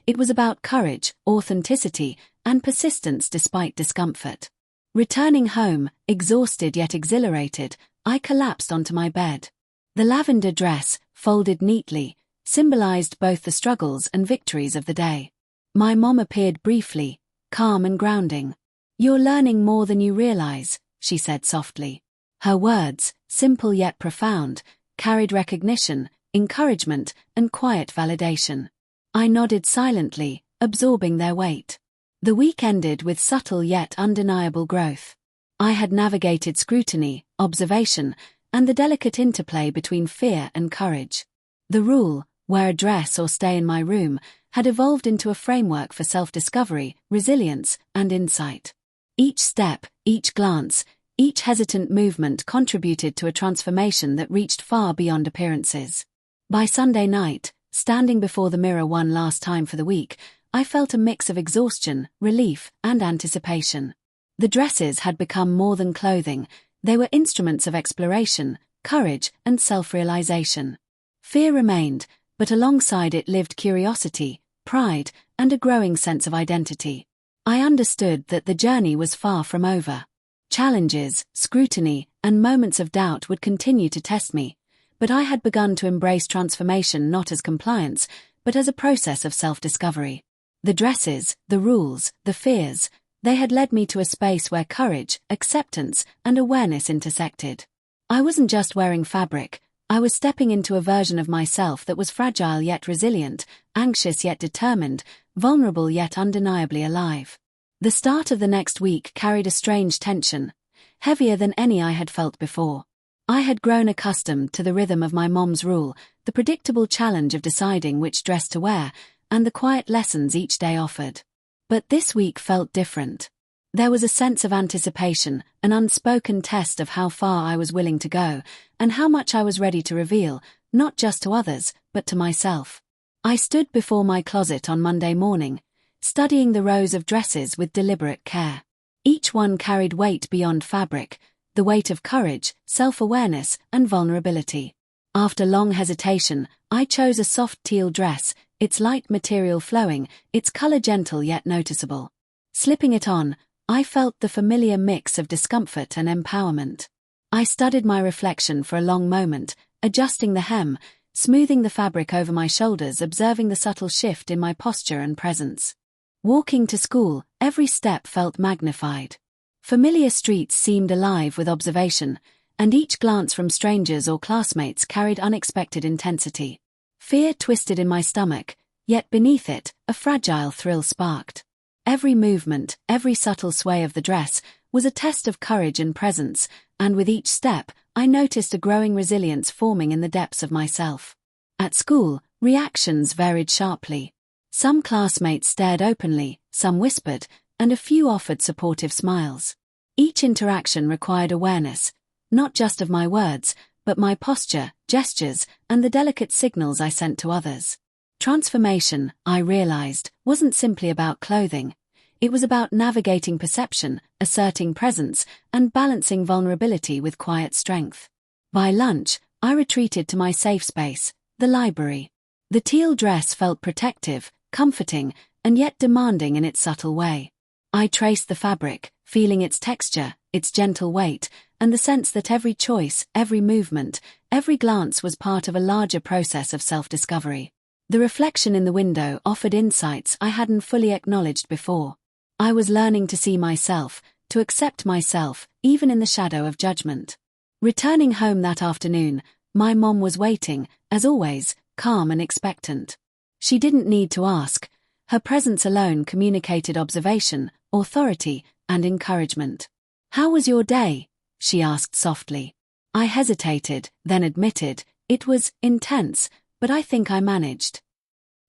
It was about courage, authenticity, and persistence despite discomfort. Returning home, exhausted yet exhilarated, I collapsed onto my bed. The lavender dress, folded neatly, symbolized both the struggles and victories of the day. My mom appeared briefly, calm and grounding. "You're learning more than you realize," she said softly. Her words, simple yet profound, carried recognition, encouragement, and quiet validation. I nodded silently, absorbing their weight. The week ended with subtle yet undeniable growth. I had navigated scrutiny, observation, and the delicate interplay between fear and courage. The rule, wear a dress or stay in my room, had evolved into a framework for self-discovery, resilience, and insight. Each step, each glance, each hesitant movement contributed to a transformation that reached far beyond appearances. By Sunday night, standing before the mirror one last time for the week, I felt a mix of exhaustion, relief, and anticipation. The dresses had become more than clothing, they were instruments of exploration, courage, and self-realization. Fear remained, but alongside it lived curiosity, pride, and a growing sense of identity. I understood that the journey was far from over. Challenges, scrutiny, and moments of doubt would continue to test me, but I had begun to embrace transformation not as compliance, but as a process of self-discovery. The dresses, the rules, the fears, they had led me to a space where courage, acceptance, and awareness intersected. I wasn't just wearing fabric, I was stepping into a version of myself that was fragile yet resilient, anxious yet determined, vulnerable yet undeniably alive. The start of the next week carried a strange tension, heavier than any I had felt before. I had grown accustomed to the rhythm of my mom's rule, the predictable challenge of deciding which dress to wear, and the quiet lessons each day offered. But this week felt different. There was a sense of anticipation, an unspoken test of how far I was willing to go, and how much I was ready to reveal, not just to others, but to myself. I stood before my closet on Monday morning, studying the rows of dresses with deliberate care. Each one carried weight beyond fabric, the weight of courage, self-awareness, and vulnerability. After long hesitation, I chose a soft teal dress, its light material flowing, its color gentle yet noticeable. Slipping it on, I felt the familiar mix of discomfort and empowerment. I studied my reflection for a long moment, adjusting the hem, smoothing the fabric over my shoulders, observing the subtle shift in my posture and presence. Walking to school, every step felt magnified. Familiar streets seemed alive with observation, and each glance from strangers or classmates carried unexpected intensity. Fear twisted in my stomach, yet beneath it, a fragile thrill sparked. Every movement, every subtle sway of the dress, was a test of courage and presence, and with each step, I noticed a growing resilience forming in the depths of myself. At school, reactions varied sharply. Some classmates stared openly, some whispered, and a few offered supportive smiles. Each interaction required awareness, not just of my words, but my posture, gestures, and the delicate signals I sent to others. Transformation, I realized, wasn't simply about clothing. It was about navigating perception, asserting presence, and balancing vulnerability with quiet strength. By lunch, I retreated to my safe space, the library. The teal dress felt protective, comforting, and yet demanding in its subtle way. I traced the fabric, feeling its texture, its gentle weight, and the sense that every choice, every movement, every glance was part of a larger process of self-discovery. The reflection in the window offered insights I hadn't fully acknowledged before. I was learning to see myself, to accept myself, even in the shadow of judgment. Returning home that afternoon, my mom was waiting, as always, calm and expectant. She didn't need to ask. Her presence alone communicated observation, authority, and encouragement. "How was your day?" she asked softly. I hesitated, then admitted, "It was intense, but I think I managed."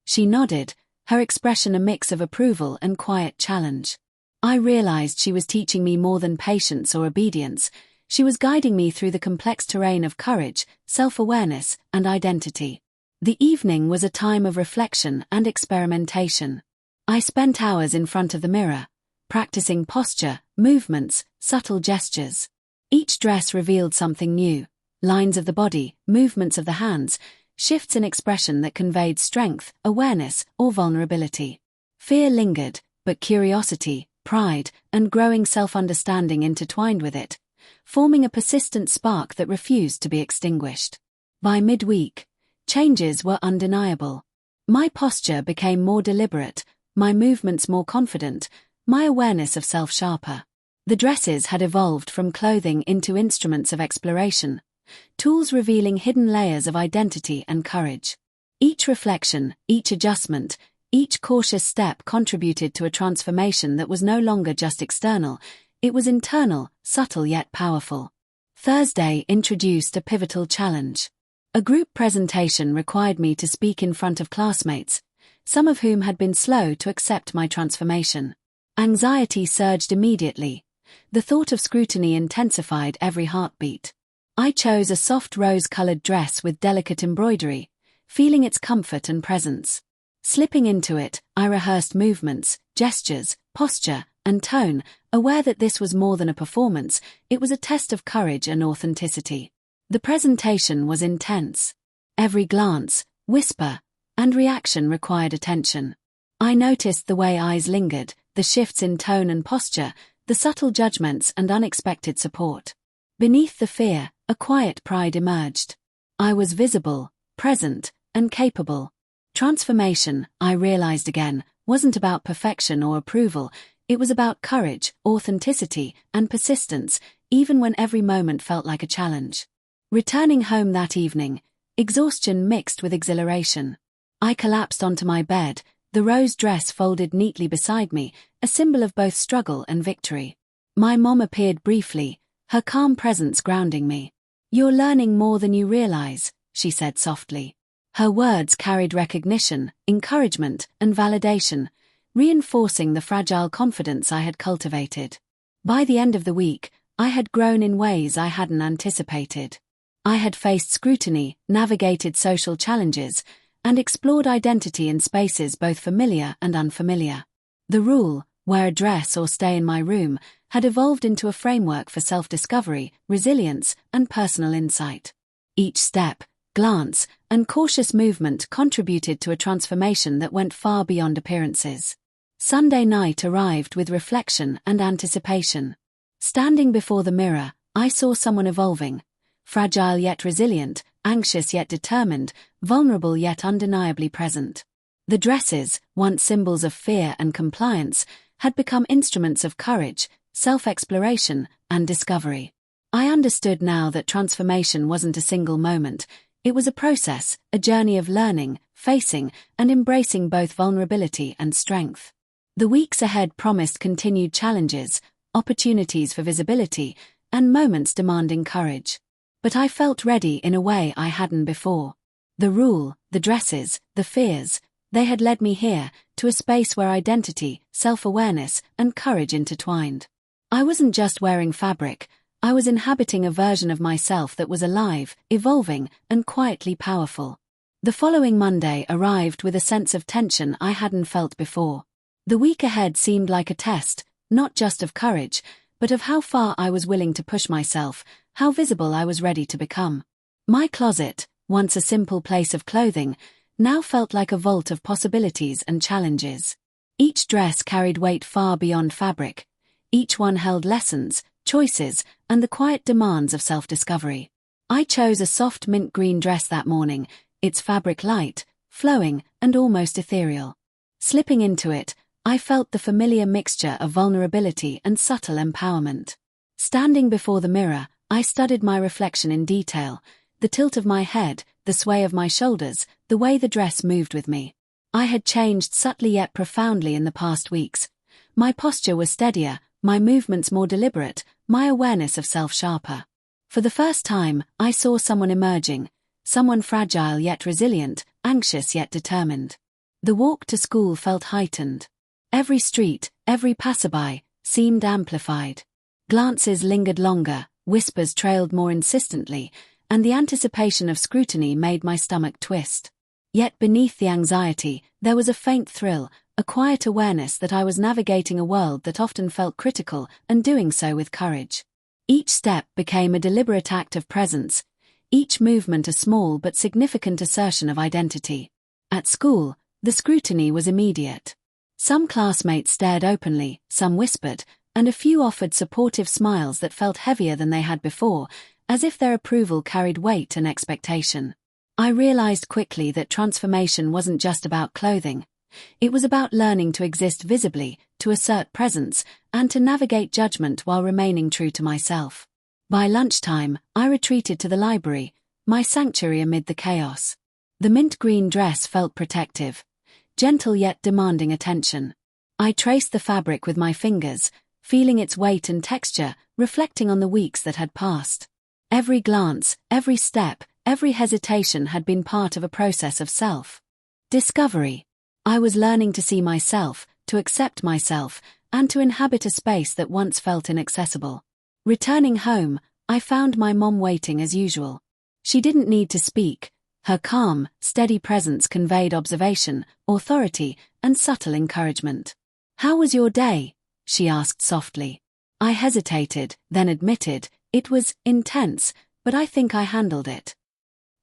She nodded, her expression a mix of approval and quiet challenge. I realized she was teaching me more than patience or obedience. She was guiding me through the complex terrain of courage, self-awareness, and identity. The evening was a time of reflection and experimentation. I spent hours in front of the mirror, practicing posture, movements, subtle gestures. Each dress revealed something new: lines of the body, movements of the hands, shifts in expression that conveyed strength, awareness, or vulnerability. Fear lingered, but curiosity, pride, and growing self-understanding intertwined with it, forming a persistent spark that refused to be extinguished. By midweek, changes were undeniable. My posture became more deliberate, my movements more confident, my awareness of self sharper. The dresses had evolved from clothing into instruments of exploration, tools revealing hidden layers of identity and courage. Each reflection, each adjustment, each cautious step contributed to a transformation that was no longer just external, it was internal, subtle yet powerful. Thursday introduced a pivotal challenge. A group presentation required me to speak in front of classmates, some of whom had been slow to accept my transformation. Anxiety surged immediately. The thought of scrutiny intensified every heartbeat. I chose a soft rose-colored dress with delicate embroidery, feeling its comfort and presence. Slipping into it, I rehearsed movements, gestures, posture, and tone, aware that this was more than a performance, it was a test of courage and authenticity. The presentation was intense. Every glance, whisper, and reaction required attention. I noticed the way eyes lingered, the shifts in tone and posture, the subtle judgments and unexpected support. Beneath the fear, a quiet pride emerged. I was visible, present, and capable. Transformation, I realized again, wasn't about perfection or approval, it was about courage, authenticity, and persistence, even when every moment felt like a challenge. Returning home that evening, exhaustion mixed with exhilaration. I collapsed onto my bed, the rose dress folded neatly beside me, a symbol of both struggle and victory. My mom appeared briefly, her calm presence grounding me. "You're learning more than you realize," she said softly. Her words carried recognition, encouragement, and validation, reinforcing the fragile confidence I had cultivated. By the end of the week, I had grown in ways I hadn't anticipated. I had faced scrutiny, navigated social challenges, and explored identity in spaces both familiar and unfamiliar. The rule, wear a dress or stay in my room, had evolved into a framework for self-discovery, resilience, and personal insight. Each step, glance, and cautious movement contributed to a transformation that went far beyond appearances. Sunday night arrived with reflection and anticipation. Standing before the mirror, I saw someone evolving, fragile yet resilient, anxious yet determined, vulnerable yet undeniably present. The dresses, once symbols of fear and compliance, had become instruments of courage, self-exploration, and discovery. I understood now that transformation wasn't a single moment. It was a process, a journey of learning, facing, and embracing both vulnerability and strength. The weeks ahead promised continued challenges, opportunities for visibility, and moments demanding courage. But I felt ready in a way I hadn't before. The rule, the dresses, the fears, they had led me here, to a space where identity, self-awareness, and courage intertwined. I wasn't just wearing fabric, I was inhabiting a version of myself that was alive, evolving, and quietly powerful. The following Monday arrived with a sense of tension I hadn't felt before. The week ahead seemed like a test, not just of courage, but of how far I was willing to push myself, how visible I was ready to become. My closet, once a simple place of clothing, now felt like a vault of possibilities and challenges. Each dress carried weight far beyond fabric. Each one held lessons, choices, and the quiet demands of self-discovery. I chose a soft mint green dress that morning, its fabric light, flowing, and almost ethereal. Slipping into it, I felt the familiar mixture of vulnerability and subtle empowerment. Standing before the mirror, I studied my reflection in detail, the tilt of my head, the sway of my shoulders, the way the dress moved with me. I had changed subtly yet profoundly in the past weeks. My posture was steadier, my movements more deliberate, my awareness of self sharper. For the first time, I saw someone emerging, someone fragile yet resilient, anxious yet determined. The walk to school felt heightened. Every street, every passerby, seemed amplified. Glances lingered longer, whispers trailed more insistently, and the anticipation of scrutiny made my stomach twist. Yet beneath the anxiety, there was a faint thrill, a quiet awareness that I was navigating a world that often felt critical, and doing so with courage. Each step became a deliberate act of presence, each movement a small but significant assertion of identity. At school, the scrutiny was immediate. Some classmates stared openly, some whispered, and a few offered supportive smiles that felt heavier than they had before, as if their approval carried weight and expectation. I realized quickly that transformation wasn't just about clothing. It was about learning to exist visibly, to assert presence, and to navigate judgment while remaining true to myself. By lunchtime, I retreated to the library, my sanctuary amid the chaos. The mint green dress felt protective, gentle yet demanding attention. I traced the fabric with my fingers, feeling its weight and texture, reflecting on the weeks that had passed. Every glance, every step, every hesitation had been part of a process of self-discovery. I was learning to see myself, to accept myself, and to inhabit a space that once felt inaccessible. Returning home, I found my mom waiting as usual. She didn't need to speak. Her calm, steady presence conveyed observation, authority, and subtle encouragement. "How was your day?" she asked softly. I hesitated, then admitted, "It was intense, but I think I handled it."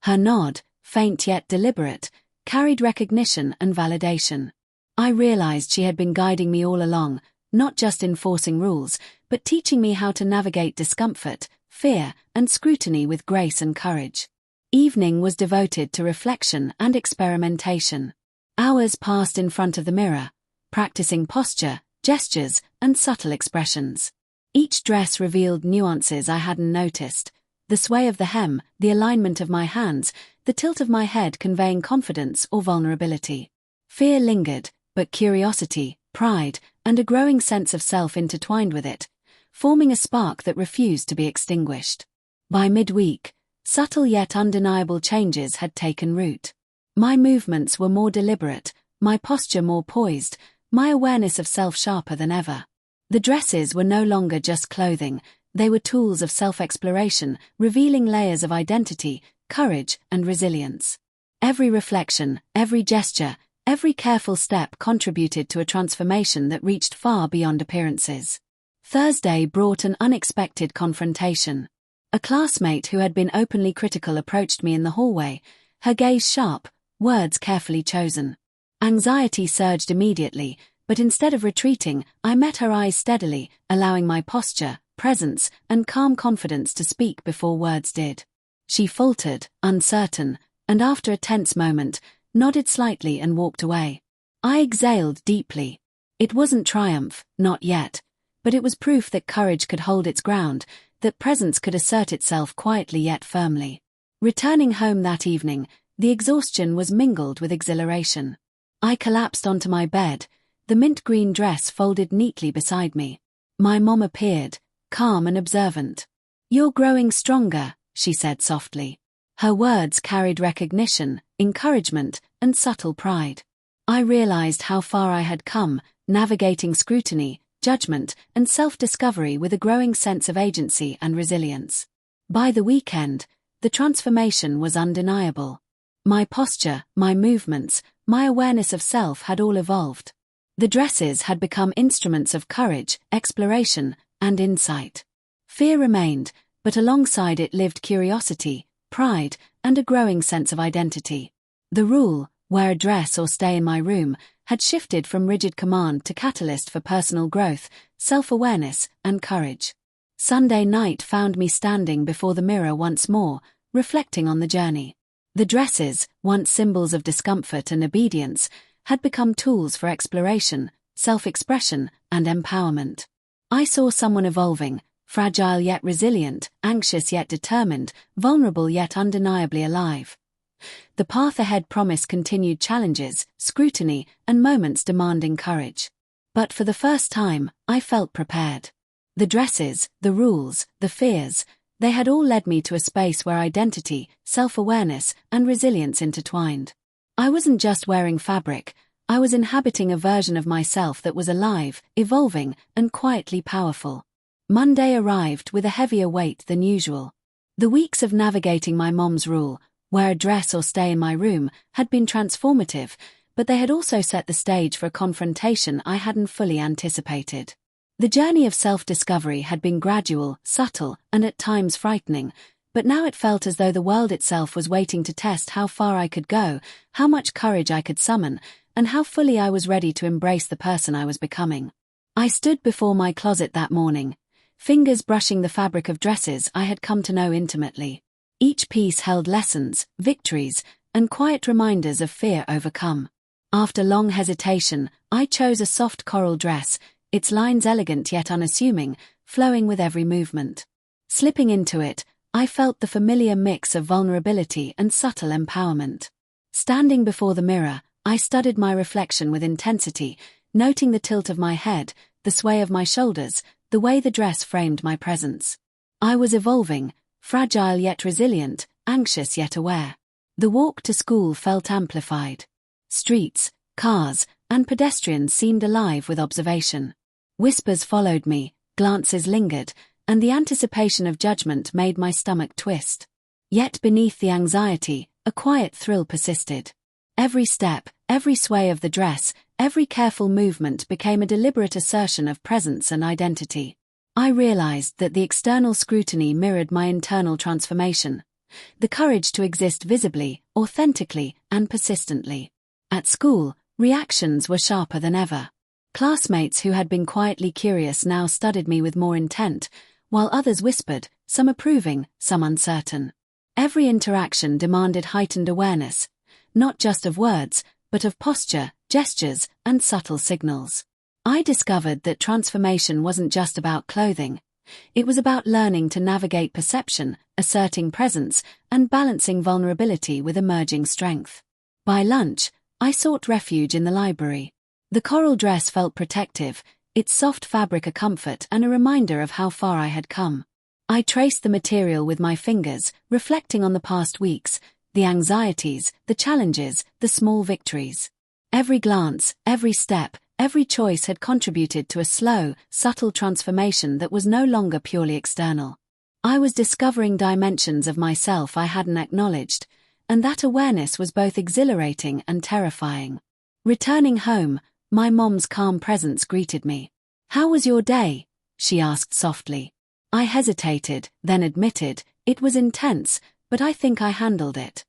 Her nod, faint yet deliberate, carried recognition and validation. I realized she had been guiding me all along, not just enforcing rules, but teaching me how to navigate discomfort, fear, and scrutiny with grace and courage. Evening was devoted to reflection and experimentation. Hours passed in front of the mirror, practicing posture, gestures, and subtle expressions. Each dress revealed nuances I hadn't noticed, the sway of the hem, the alignment of my hands, the tilt of my head conveying confidence or vulnerability. Fear lingered, but curiosity, pride, and a growing sense of self intertwined with it, forming a spark that refused to be extinguished. By midweek, subtle yet undeniable changes had taken root. My movements were more deliberate, my posture more poised, my awareness of self sharper than ever. The dresses were no longer just clothing, they were tools of self-exploration, revealing layers of identity, courage, and resilience. Every reflection, every gesture, every careful step contributed to a transformation that reached far beyond appearances. Thursday brought an unexpected confrontation. A classmate who had been openly critical approached me in the hallway, her gaze sharp, words carefully chosen. Anxiety surged immediately, but instead of retreating, I met her eyes steadily, allowing my posture, presence, and calm confidence to speak before words did. She faltered, uncertain, and after a tense moment, nodded slightly and walked away. I exhaled deeply. It wasn't triumph, not yet, but it was proof that courage could hold its ground, that presence could assert itself quietly yet firmly. Returning home that evening, the exhaustion was mingled with exhilaration. I collapsed onto my bed, the mint green dress folded neatly beside me. My mom appeared, calm and observant. "You're growing stronger," she said softly. Her words carried recognition, encouragement, and subtle pride. I realized how far I had come, navigating scrutiny, judgment, and self-discovery with a growing sense of agency and resilience. By the weekend, the transformation was undeniable. My posture, my movements, my awareness of self had all evolved. The dresses had become instruments of courage, exploration, and insight. Fear remained, but alongside it lived curiosity, pride, and a growing sense of identity. The rule, wear a dress or stay in my room, had shifted from rigid command to catalyst for personal growth, self-awareness, and courage. Sunday night found me standing before the mirror once more, reflecting on the journey. The dresses, once symbols of discomfort and obedience, had become tools for exploration, self-expression, and empowerment. I saw someone evolving, fragile yet resilient, anxious yet determined, vulnerable yet undeniably alive. The path ahead promised continued challenges, scrutiny, and moments demanding courage. But for the first time, I felt prepared. The dresses, the rules, the fears, they had all led me to a space where identity, self-awareness, and resilience intertwined. I wasn't just wearing fabric, I was inhabiting a version of myself that was alive, evolving, and quietly powerful. Monday arrived with a heavier weight than usual. The weeks of navigating my mom's rule, wear a dress or stay in my room, had been transformative, but they had also set the stage for a confrontation I hadn't fully anticipated. The journey of self-discovery had been gradual, subtle, and at times frightening, but now it felt as though the world itself was waiting to test how far I could go, how much courage I could summon, and how fully I was ready to embrace the person I was becoming. I stood before my closet that morning, fingers brushing the fabric of dresses I had come to know intimately. Each piece held lessons, victories, and quiet reminders of fear overcome. After long hesitation, I chose a soft coral dress, its lines elegant yet unassuming, flowing with every movement. Slipping into it, I felt the familiar mix of vulnerability and subtle empowerment. Standing before the mirror, I studied my reflection with intensity, noting the tilt of my head, the sway of my shoulders, the way the dress framed my presence. I was evolving, fragile yet resilient, anxious yet aware. The walk to school felt amplified. Streets, cars, and pedestrians seemed alive with observation. Whispers followed me, glances lingered, and the anticipation of judgment made my stomach twist. Yet beneath the anxiety, a quiet thrill persisted. Every step, every sway of the dress, every careful movement became a deliberate assertion of presence and identity. I realized that the external scrutiny mirrored my internal transformation, the courage to exist visibly, authentically, and persistently. At school, reactions were sharper than ever. Classmates who had been quietly curious now studied me with more intent, while others whispered, some approving, some uncertain. Every interaction demanded heightened awareness, not just of words, but of posture, gestures, and subtle signals. I discovered that transformation wasn't just about clothing, It was about learning to navigate perception, asserting presence, and balancing vulnerability with emerging strength. By lunch, I sought refuge in the library. The coral dress felt protective, its soft fabric a comfort and a reminder of how far I had come. I traced the material with my fingers, reflecting on the past weeks, the anxieties, the challenges, the small victories. Every glance, every step, every choice had contributed to a slow, subtle transformation that was no longer purely external. I was discovering dimensions of myself I hadn't acknowledged, and that awareness was both exhilarating and terrifying. Returning home, my mom's calm presence greeted me. "How was your day?" she asked softly. I hesitated, then admitted, "It was intense, but I think I handled it."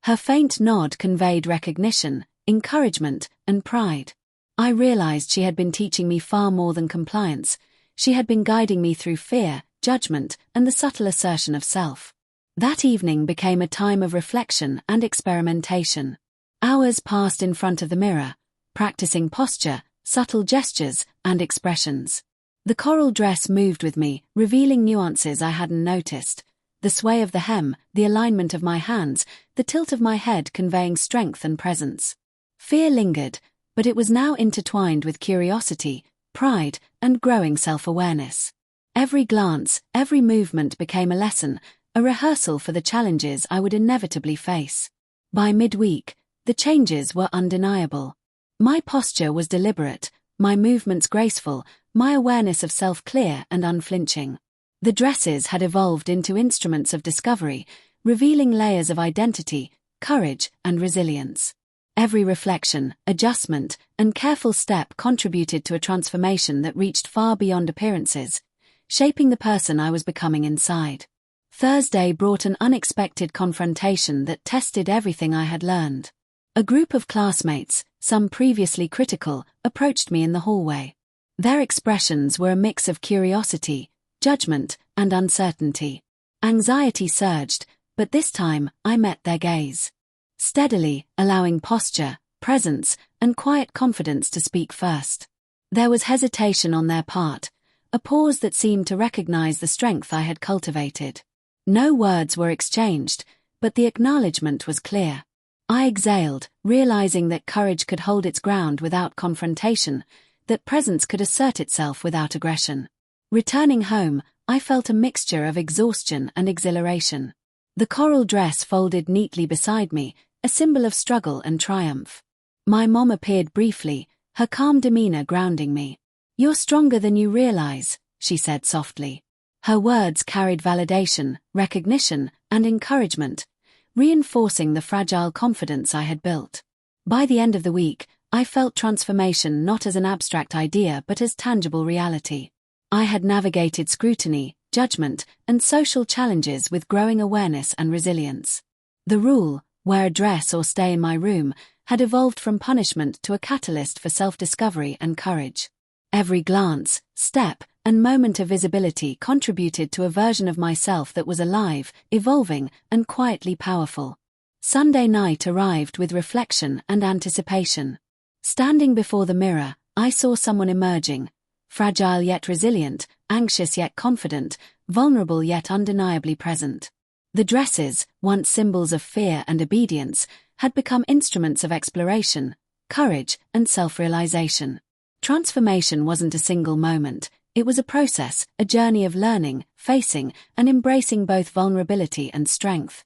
Her faint nod conveyed recognition, encouragement, and pride. I realized she had been teaching me far more than compliance. She had been guiding me through fear, judgment, and the subtle assertion of self. That evening became a time of reflection and experimentation. Hours passed in front of the mirror, practicing posture, subtle gestures, and expressions. The coral dress moved with me, revealing nuances I hadn't noticed. The sway of the hem, the alignment of my hands, the tilt of my head conveying strength and presence. Fear lingered, but it was now intertwined with curiosity, pride, and growing self-awareness. Every glance, every movement became a lesson, a rehearsal for the challenges I would inevitably face. By midweek, the changes were undeniable. My posture was deliberate, my movements graceful, my awareness of self clear and unflinching. The dresses had evolved into instruments of discovery, revealing layers of identity, courage, and resilience. Every reflection, adjustment, and careful step contributed to a transformation that reached far beyond appearances, shaping the person I was becoming inside. Thursday brought an unexpected confrontation that tested everything I had learned. A group of classmates, some previously critical, approached me in the hallway. Their expressions were a mix of curiosity, judgment, and uncertainty. Anxiety surged, but this time I met their gaze. Steadily, allowing posture, presence, and quiet confidence to speak first. There was hesitation on their part, a pause that seemed to recognize the strength I had cultivated. No words were exchanged, but the acknowledgement was clear. I exhaled, realizing that courage could hold its ground without confrontation, that presence could assert itself without aggression. Returning home, I felt a mixture of exhaustion and exhilaration. The coral dress folded neatly beside me, a symbol of struggle and triumph. My mom appeared briefly, her calm demeanor grounding me. "You're stronger than you realize," she said softly. Her words carried validation, recognition, and encouragement, reinforcing the fragile confidence I had built. By the end of the week, I felt transformation not as an abstract idea but as tangible reality. I had navigated scrutiny, judgment, and social challenges with growing awareness and resilience. The rule, wear a dress or stay in my room, had evolved from punishment to a catalyst for self-discovery and courage. Every glance, step, and moment of visibility contributed to a version of myself that was alive, evolving, and quietly powerful. Sunday night arrived with reflection and anticipation. Standing before the mirror, I saw someone emerging, fragile yet resilient, anxious yet confident, vulnerable yet undeniably present. The dresses, once symbols of fear and obedience, had become instruments of exploration, courage, and self-realization. Transformation wasn't a single moment, it was a process, a journey of learning, facing, and embracing both vulnerability and strength.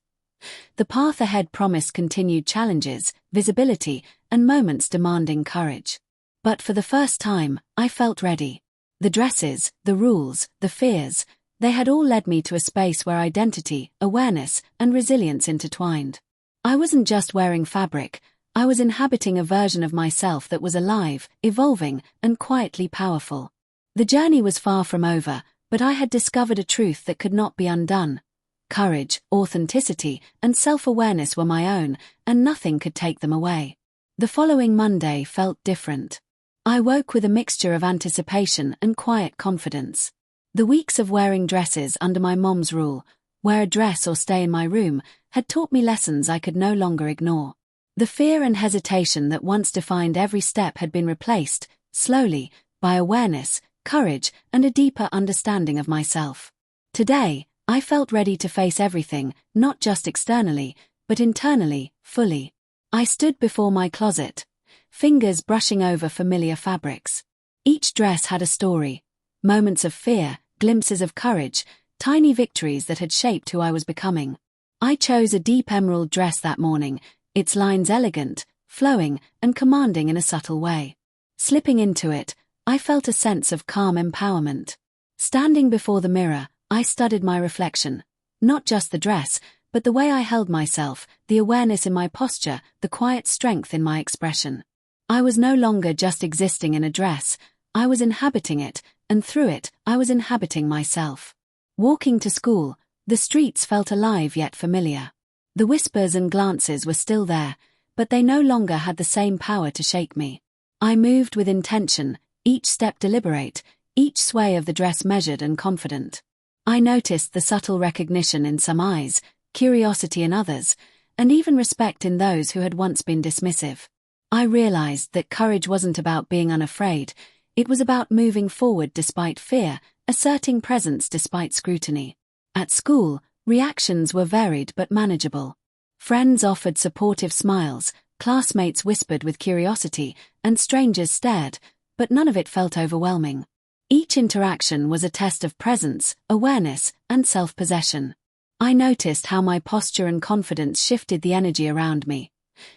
The path ahead promised continued challenges, visibility, and moments demanding courage. But for the first time, I felt ready. The dresses, the rules, the fears, they had all led me to a space where identity, awareness, and resilience intertwined. I wasn't just wearing fabric, I was inhabiting a version of myself that was alive, evolving, and quietly powerful. The journey was far from over, but I had discovered a truth that could not be undone. Courage, authenticity, and self-awareness were my own, and nothing could take them away. The following Monday felt different. I woke with a mixture of anticipation and quiet confidence. The weeks of wearing dresses under my mom's rule, wear a dress or stay in my room, had taught me lessons I could no longer ignore. The fear and hesitation that once defined every step had been replaced, slowly, by awareness, courage, and a deeper understanding of myself. Today, I felt ready to face everything, not just externally, but internally, fully. I stood before my closet, fingers brushing over familiar fabrics. Each dress had a story, moments of fear, glimpses of courage, tiny victories that had shaped who I was becoming. I chose a deep emerald dress that morning, its lines elegant, flowing, and commanding in a subtle way. Slipping into it, I felt a sense of calm empowerment. Standing before the mirror, I studied my reflection. Not just the dress, but the way I held myself, the awareness in my posture, the quiet strength in my expression. I was no longer just existing in a dress, I was inhabiting it, and through it, I was inhabiting myself. Walking to school, the streets felt alive yet familiar. The whispers and glances were still there, but they no longer had the same power to shake me. I moved with intention, each step deliberate, each sway of the dress measured and confident. I noticed the subtle recognition in some eyes, curiosity in others, and even respect in those who had once been dismissive. I realized that courage wasn't about being unafraid, it was about moving forward despite fear, asserting presence despite scrutiny. At school, reactions were varied but manageable. Friends offered supportive smiles, classmates whispered with curiosity, and strangers stared, but none of it felt overwhelming. Each interaction was a test of presence, awareness, and self-possession. I noticed how my posture and confidence shifted the energy around me.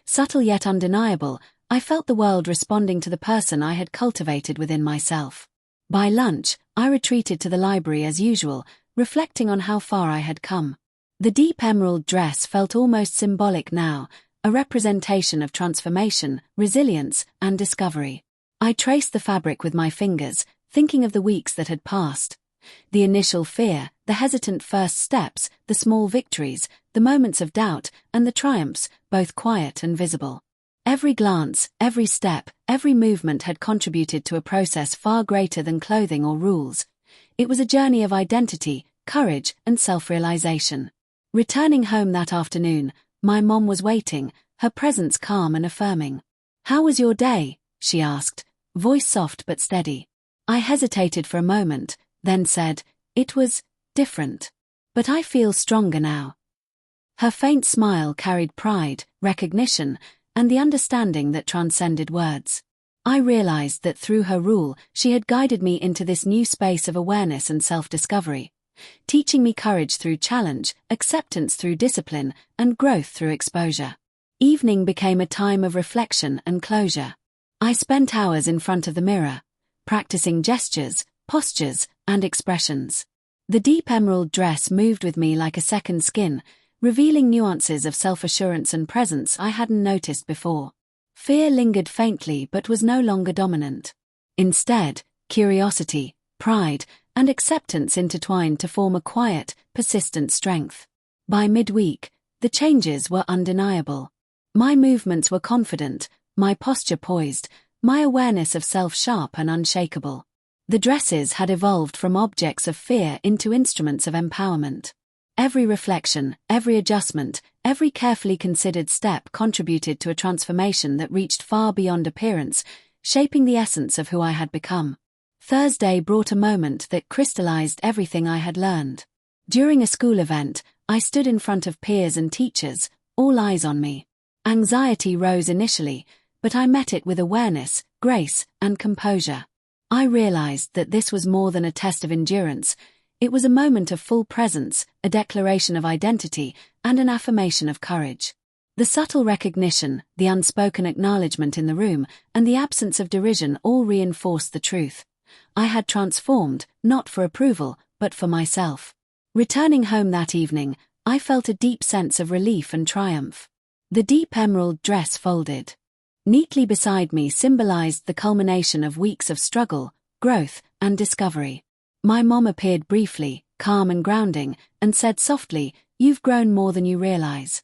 Subtle yet undeniable, I felt the world responding to the person I had cultivated within myself. By lunch, I retreated to the library as usual, reflecting on how far I had come. The deep emerald dress felt almost symbolic now, a representation of transformation, resilience, and discovery. I traced the fabric with my fingers, thinking of the weeks that had passed. The initial fear, the hesitant first steps, the small victories, the moments of doubt, and the triumphs, both quiet and visible. Every glance, every step, every movement had contributed to a process far greater than clothing or rules. It was a journey of identity, courage, and self-realization. Returning home that afternoon, my mom was waiting, her presence calm and affirming. "How was your day?" she asked, voice soft but steady. I hesitated for a moment, then said, "It was different. But I feel stronger now." Her faint smile carried pride, recognition, and the understanding that transcended words. I realized that through her rule, she had guided me into this new space of awareness and self-discovery, teaching me courage through challenge, acceptance through discipline, and growth through exposure. Evening became a time of reflection and closure. I spent hours in front of the mirror, practicing gestures, postures, and expressions. The deep emerald dress moved with me like a second skin, revealing nuances of self-assurance and presence I hadn't noticed before. Fear lingered faintly but was no longer dominant. Instead, curiosity, pride, and acceptance intertwined to form a quiet, persistent strength. By midweek, the changes were undeniable. My movements were confident, my posture poised, my awareness of self sharp and unshakable. The dresses had evolved from objects of fear into instruments of empowerment. Every reflection, every adjustment, every carefully considered step contributed to a transformation that reached far beyond appearance, shaping the essence of who I had become. Thursday brought a moment that crystallized everything I had learned. During a school event, I stood in front of peers and teachers, all eyes on me. Anxiety rose initially, but I met it with awareness, grace, and composure. I realized that this was more than a test of endurance. It was a moment of full presence, a declaration of identity, and an affirmation of courage. The subtle recognition, the unspoken acknowledgement in the room, and the absence of derision all reinforced the truth. I had transformed, not for approval, but for myself. Returning home that evening, I felt a deep sense of relief and triumph. The deep emerald dress folded neatly beside me symbolized the culmination of weeks of struggle, growth, and discovery. My mom appeared briefly, calm and grounding, and said softly, "You've grown more than you realize."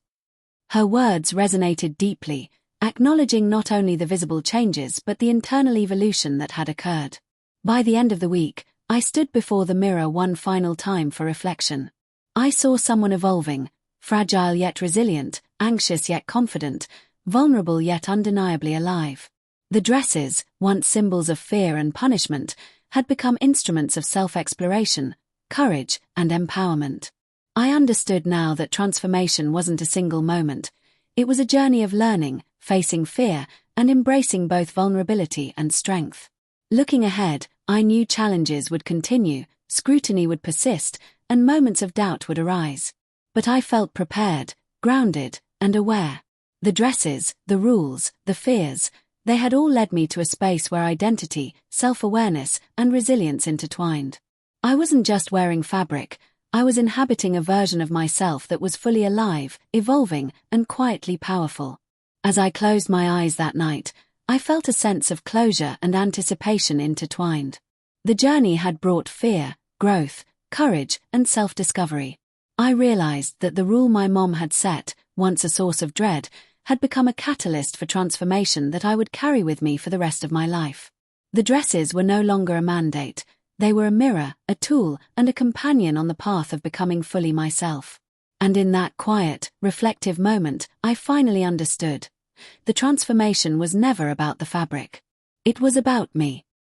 Her words resonated deeply, acknowledging not only the visible changes but the internal evolution that had occurred. By the end of the week, I stood before the mirror one final time for reflection. I saw someone evolving, fragile yet resilient, anxious yet confident, vulnerable yet undeniably alive. The dresses, once symbols of fear and punishment, had become instruments of self-exploration, courage, and empowerment. I understood now that transformation wasn't a single moment. It was a journey of learning, facing fear, and embracing both vulnerability and strength. Looking ahead, I knew challenges would continue, scrutiny would persist, and moments of doubt would arise. But I felt prepared, grounded, and aware. The dresses, the rules, the fears, they had all led me to a space where identity, self-awareness, and resilience intertwined. I wasn't just wearing fabric, I was inhabiting a version of myself that was fully alive, evolving, and quietly powerful. As I closed my eyes that night, I felt a sense of closure and anticipation intertwined. The journey had brought fear, growth, courage, and self-discovery. I realized that the rule my mom had set, once a source of dread, had become a catalyst for transformation that I would carry with me for the rest of my life. The dresses were no longer a mandate. They were a mirror, a tool, and a companion on the path of becoming fully myself. And in that quiet, reflective moment, I finally understood. The transformation was never about the fabric. It was about me.